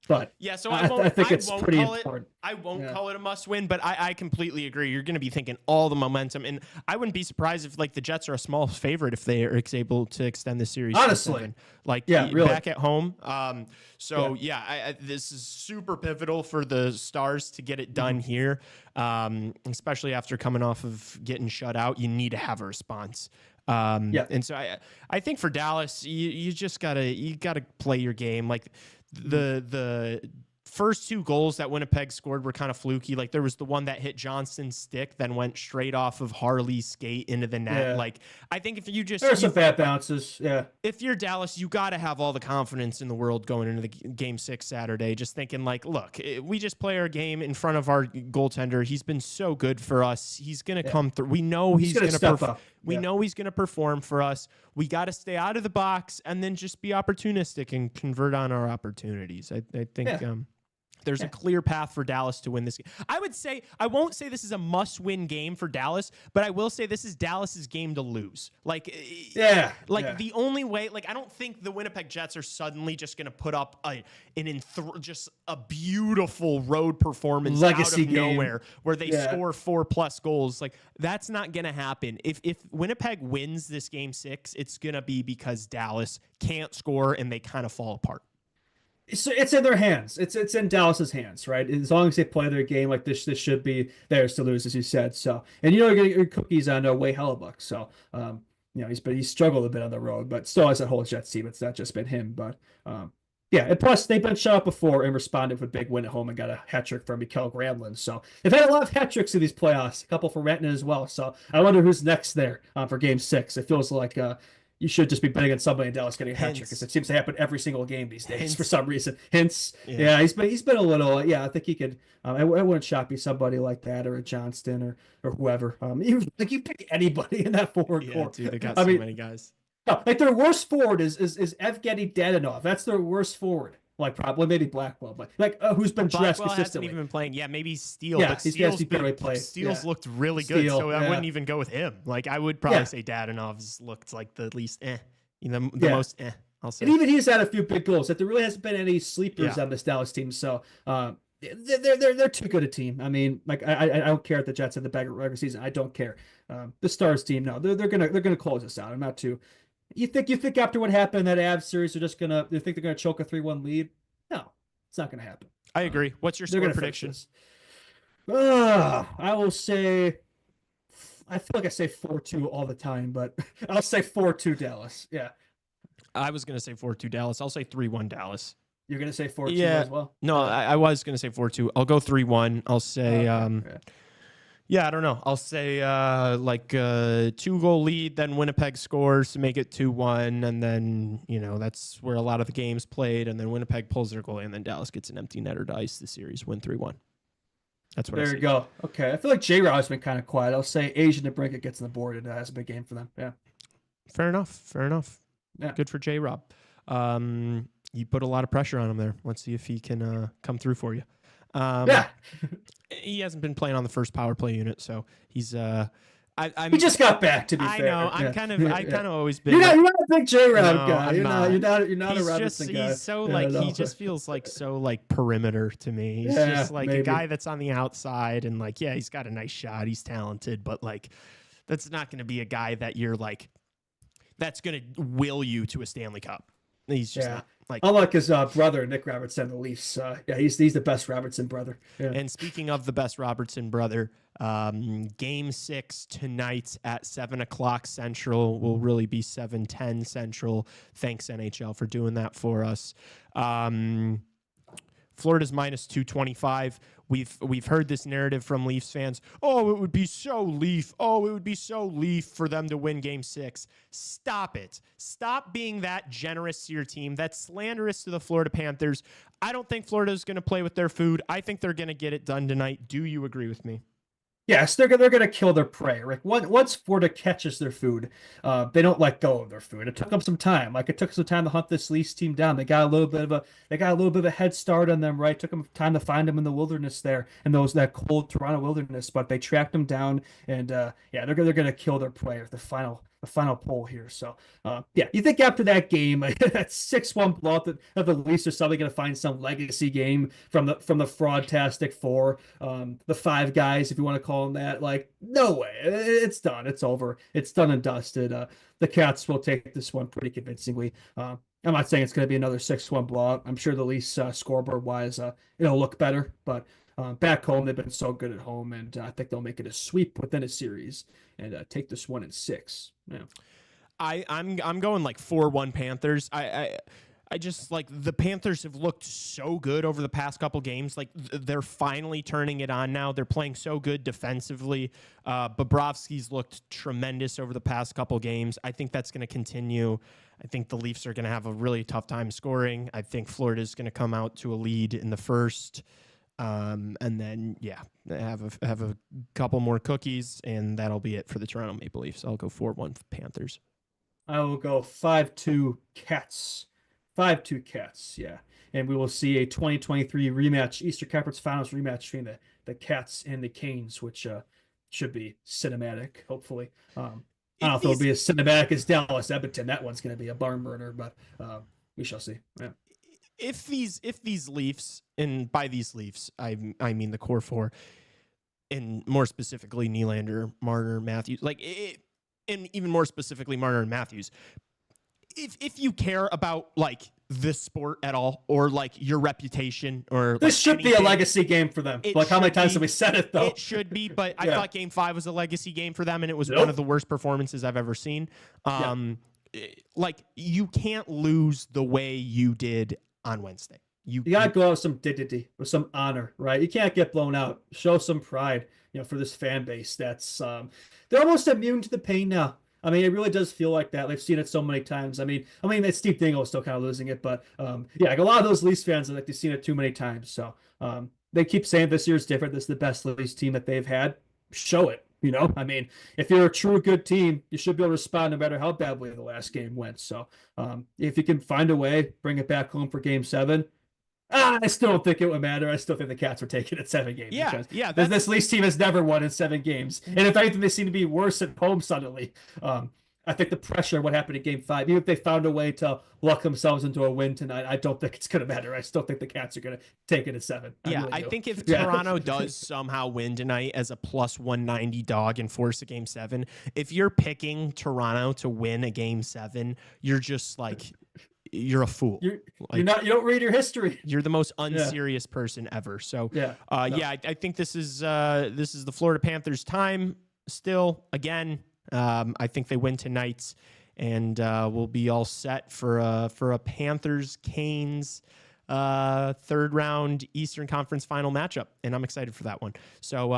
But yeah, so I think it's pretty important. I won't call it a must win, but I completely agree. You're going to be thinking all the momentum, and I wouldn't be surprised if like the Jets are a small favorite if they are able to extend the series. Honestly, really. Back at home. This is super pivotal for the Stars to get it done here, especially after coming off of getting shut out. You need to have a response. And so I think for Dallas, you just gotta play your game. Like the first 2 goals that Winnipeg scored were kind of fluky. Like, there was the one that hit Johnston's stick, then went straight off of Harley's skate into the net. Yeah. Like, I think if there's some bad bounces. Yeah. If you're Dallas, you got to have all the confidence in the world going into the Game 6 Saturday, just thinking like, look, we just play our game in front of our goaltender. He's been so good for us. He's going to come through. We know he's going to step up. We know he's going to perform for us. We got to stay out of the box and then just be opportunistic and convert on our opportunities. I think there's a clear path for Dallas to win this game. I won't say this is a must-win game for Dallas, but I will say this is Dallas's game to lose. The only way, I don't think the Winnipeg Jets are suddenly just going to put up just a beautiful road performance legacy out of game. nowhere where they score 4+ goals. Like, that's not going to happen. If Winnipeg wins this Game 6, it's going to be because Dallas can't score and they kind of fall apart. It's in their hands. It's in Dallas's hands, right? As long as they play their game like this should be theirs to lose, as you said. So, and you're gonna get your cookies on Wade Hellebuck. So, he's struggled a bit on the road, but still has that whole Jets team. It's not just been him, but and plus they've been shut out before and responded with a big win at home and got a hat trick from Mikael Granlund. So they've had a lot of hat tricks in these playoffs, a couple for Rantanen as well. So I wonder who's next there for Game 6. It feels like you should just be betting on somebody in Dallas getting a hat trick, because it seems to happen every single game these days for some reason. Hence, he's been a little. I think he could. I wouldn't shock me somebody like that, or a Johnston, or whoever. You pick anybody in that forward core. Dude, they got so many guys. No, like their worst forward is Evgeny Dadonov. That's their worst forward. Like probably maybe Blackwell, but like who's been dressed Blackwell hasn't consistently. even been playing. Yeah, maybe Steele. Yeah, but he's Steele's barely played. Steele's Yeah. looked really good, Steele, so I yeah. wouldn't even go with him. Like I would probably Yeah. say Dadonov's looked like the least the Yeah. most I'll say. And even he's had a few big goals. That there really hasn't been any sleepers Yeah. on this Dallas team. So they're too good a team. I mean, like I don't care if the Jets had the bag regular season. I don't care. The Stars team, no, they're gonna close this out. I'm not too. You think after what happened in that Avs series, you think they're gonna choke a 3-1 lead? No, it's not gonna happen. I agree. What's your They're score gonna prediction? fix this. I will say. I feel like I say 4-2 all the time, but I'll say 4-2 Dallas. Yeah. I was gonna say 4-2 Dallas. I'll say 3-1 Dallas. You're gonna say 4-2 Yeah. as well? No, I was gonna say 4-2. I'll go 3-1. I'll say Okay. yeah, I don't know. I'll say like a 2-goal lead, then Winnipeg scores to make it 2-1, and then that's where a lot of the games played, and then Winnipeg pulls their goalie, and then Dallas gets an empty netter to ice the series, win 3-1. That's what I There see. you go. Okay, I feel like J-Rod's been kind of quiet. I'll say Asian DeBrincat gets on the board and has a big game for them. Yeah. Fair enough. Yeah. Good for J-Rob. You put a lot of pressure on him there. Let's see if he can come through for you. Yeah. He hasn't been playing on the first power play unit, so he's I'm He just got back. To be I fair, know. Yeah. I kind of always been. You're not a big J-Rod No, guy. I'm You're not. You're not a He's Robertson guy. He's so Yeah, no. he just feels like so like perimeter to me. He's Yeah, just like a maybe. guy that's on the outside and like, yeah, he's got a nice shot. He's talented, but like that's not going to be a guy that you're like that's going to will you to a Stanley Cup. He's just not like. Unlike his brother Nick Robertson, the Leafs. Yeah, he's the best Robertson brother. Yeah. And speaking of the best Robertson brother, Game 6 tonight at 7:00 Central will really be 7:10 Central. Thanks NHL for doing that for us. Florida's minus 225. We've heard this narrative from Leafs fans. Oh, it would be so Leaf. Oh, it would be so Leaf for them to win Game 6. Stop it. Stop being that generous to your team. That's slanderous to the Florida Panthers. I don't think Florida's going to play with their food. I think they're going to get it done tonight. Do you agree with me? Yes, they're gonna kill their prey. Rick. Once Florida catches their food, they don't let go of their food. It took them some time. Like it took some time to hunt this Leafs team down. They got a little bit of a head start on them. Right, it took them time to find them in the wilderness there, in that cold Toronto wilderness. But they tracked them down, and they're gonna kill their prey with the final poll here. So you think after that game, that 6-1 blowout that the Leafs are suddenly going to find some legacy game from the fraudtastic four, the five guys, if you want to call them that. Like, no way. It's done. It's over. It's done and dusted. The Cats will take this one pretty convincingly. I'm not saying it's going to be another 6-1 blowout. I'm sure the Leafs scoreboard wise, it'll look better, but back home, they've been so good at home, and I think they'll make it a sweep within a series and take this one in 6. Yeah. I'm going like 4-1 Panthers. I just like the Panthers have looked so good over the past couple games. Like they're finally turning it on now. They're playing so good defensively. Bobrovsky's looked tremendous over the past couple games. I think that's going to continue. I think the Leafs are going to have a really tough time scoring. I think Florida's going to come out to a lead in the first. And then, have a couple more cookies, and that'll be it for the Toronto Maple Leafs. I'll go 4-1 Panthers. I will go 5-2 Cats. 5-2 Cats, yeah. And we will see a 2023 rematch, Eastern Conference Finals rematch between the Cats and the Canes, which should be cinematic, hopefully. I don't know if it'll be as cinematic as Dallas Edmonton. That one's going to be a barn burner, but we shall see. Yeah. If these Leafs, and by these Leafs, I mean the core four, and more specifically Nylander, Marner, Matthews, and even more specifically Marner and Matthews. If you care about like this sport at all, or like your reputation, or this should be a anything, legacy game for them. Like how many times have we said it though? It should be, but I thought Game 5 was a legacy game for them, and it was Nope. one of the worst performances I've ever seen. Like you can't lose the way you did on Wednesday. You gotta go out with some dignity, with some honor, right? You can't get blown out. Show some pride, for this fan base. That's they're almost immune to the pain now. I mean, it really does feel like that. They've seen it so many times. I mean, that Steve Dingle is still kind of losing it, but like a lot of those Leafs fans, they've seen it too many times. So they keep saying this year's different. This is the best Leafs team that they've had. Show it. You know, I mean, if you're a true good team, you should be able to respond no matter how badly the last game went. So if you can find a way, bring it back home for game 7. I still don't think it would matter. I still think the Cats are taking it 7 games. Yeah, because yeah. This Leafs team has never won in 7 games. And if anything, they seem to be worse at home suddenly. I think the pressure of what happened in game 5, even if they found a way to luck themselves into a win tonight, I don't think it's going to matter. I still think the Cats are going to take it at 7. I think if Toronto does somehow win tonight as a plus 190 dog and force a game 7, if you're picking Toronto to win a game 7, you're just like, you're a fool. You don't read your history. You're the most unserious person ever. So I think this is the Florida Panthers' time still again. I think they win tonight, and we'll be all set for a Panthers-Canes 3rd round Eastern Conference final matchup, and I'm excited for that one. So,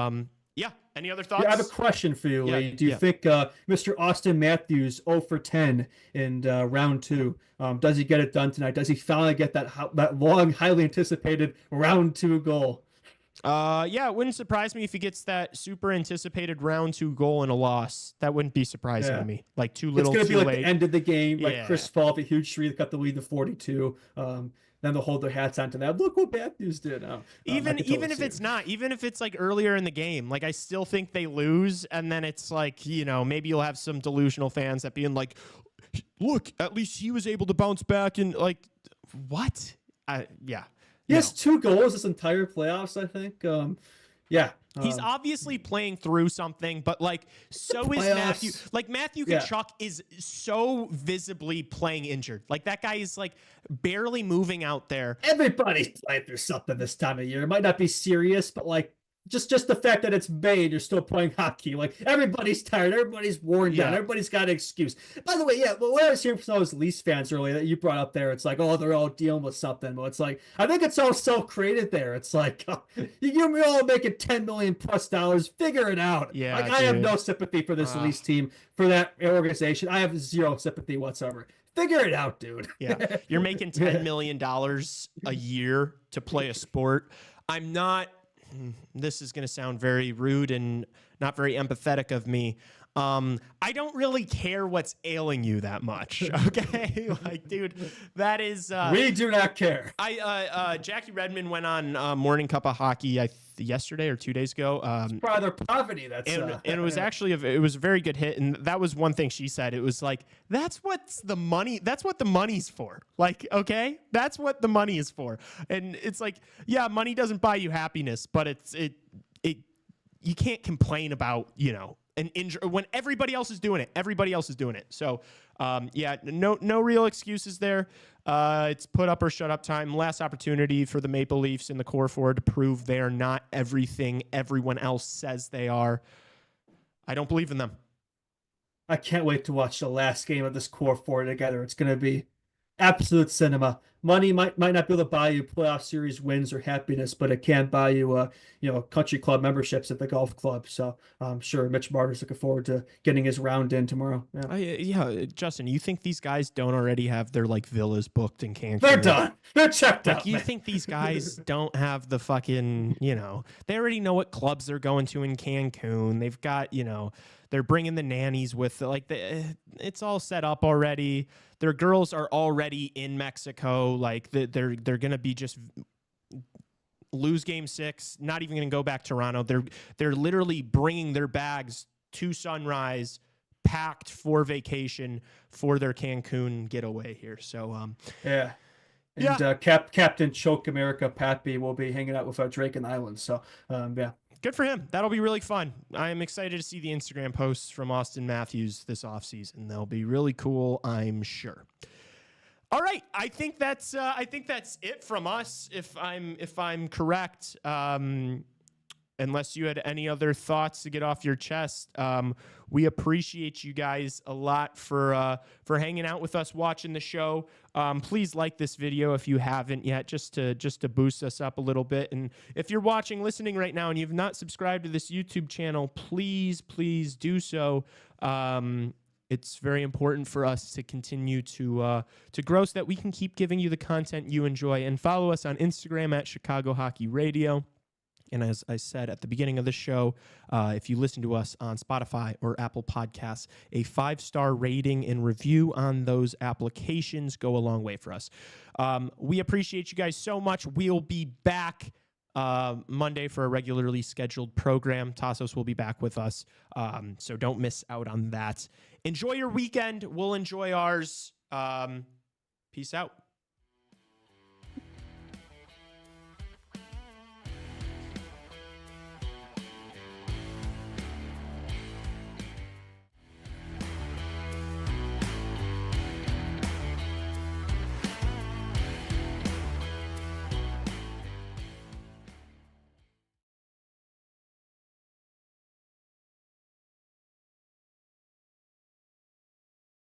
any other thoughts? I have a question for you, Lee. Do you think Mr. Austin Matthews 0 for 10 in round 2? Does he get it done tonight? Does he finally get that long, highly anticipated round 2 goal? It wouldn't surprise me if he gets that super anticipated round 2 goal and a loss. That wouldn't be surprising to me. Like too little, it's gonna too be like late. The end of the game, like Chris Fall, a huge streak, got the lead to 42. Then they'll hold their hats onto that. Look what Matthews did. Even if it's not, even if it's like earlier in the game, like I still think they lose, and then it's like, maybe you'll have some delusional fans that being like, look, at least he was able to bounce back, and like, what? He has 2 goals this entire playoffs, I think. He's obviously playing through something, but like so is Matthew. Like Matthew Tkachuk is so visibly playing injured. Like that guy is like barely moving out there. Everybody's playing through something this time of year. It might not be serious, but like just the fact that it's May and you're still playing hockey, like everybody's tired, everybody's worn down, everybody's got an excuse. By the way, what I was hearing from some of those Leafs fans earlier that you brought up there, it's like, oh, they're all dealing with something. Well, it's like, I think it's all self-created there. It's like, you're all making $10 million plus, figure it out. Yeah, like I have no sympathy for this Leafs team, for that organization. I have zero sympathy whatsoever. Figure it out, dude. Yeah, you're making $10 million a year to play a sport. This is going to sound very rude and not very empathetic of me. I don't really care what's ailing you that much. Okay. Like, dude, that is, we do not care. Jackie Redmond went on Morning Cup of Hockey, yesterday or 2 days ago. It's probably their poverty. And it was actually, it was a very good hit. And that was one thing she said. It was like, that's what the money's for. Like, okay, that's what the money is for. And it's like, yeah, money doesn't buy you happiness, but you can't complain about, an injury when everybody else is doing it. So, no real excuses there. It's put up or shut up time. Last opportunity for the Maple Leafs in the core forward to prove they are not everything everyone else says they are. I don't believe in them. I can't wait to watch the last game of this core four together. It's going to be absolute cinema. Money might not be able to buy you playoff series wins or happiness, but it can buy you, country club memberships at the golf club. So I'm sure Mitch Marner's looking forward to getting his round in tomorrow. Justin, you think these guys don't already have their villas booked in Cancun? They're done. They're checked out. You think these guys don't have the fucking, they already know what clubs they're going to in Cancun. They've got, they're bringing the nannies with it's all set up already. Their girls are already in Mexico. Like they're going to be just lose game 6, not even going to go back to Toronto. They're literally bringing their bags to Sunrise, packed for vacation for their Cancun getaway here. So Captain Choke America Pappy will be hanging out with Drake and Island. So good for him. That'll be really fun. I am excited to see the Instagram posts from Austin Matthews this offseason. They'll be really cool, I'm sure. All right, I think that's it from us. If I'm correct, unless you had any other thoughts to get off your chest, we appreciate you guys a lot for hanging out with us, watching the show. Please like this video if you haven't yet, just to boost us up a little bit. And if you're listening right now, and you've not subscribed to this YouTube channel, please do so. It's very important for us to continue to grow so that we can keep giving you the content you enjoy. And follow us on Instagram at Chicago Hockey Radio. And as I said at the beginning of the show, if you listen to us on Spotify or Apple Podcasts, a 5-star rating and review on those applications go a long way for us. We appreciate you guys so much. We'll be back Monday for a regularly scheduled program. Tassos will be back with us, so don't miss out on that. Enjoy your weekend. We'll enjoy ours. Peace out.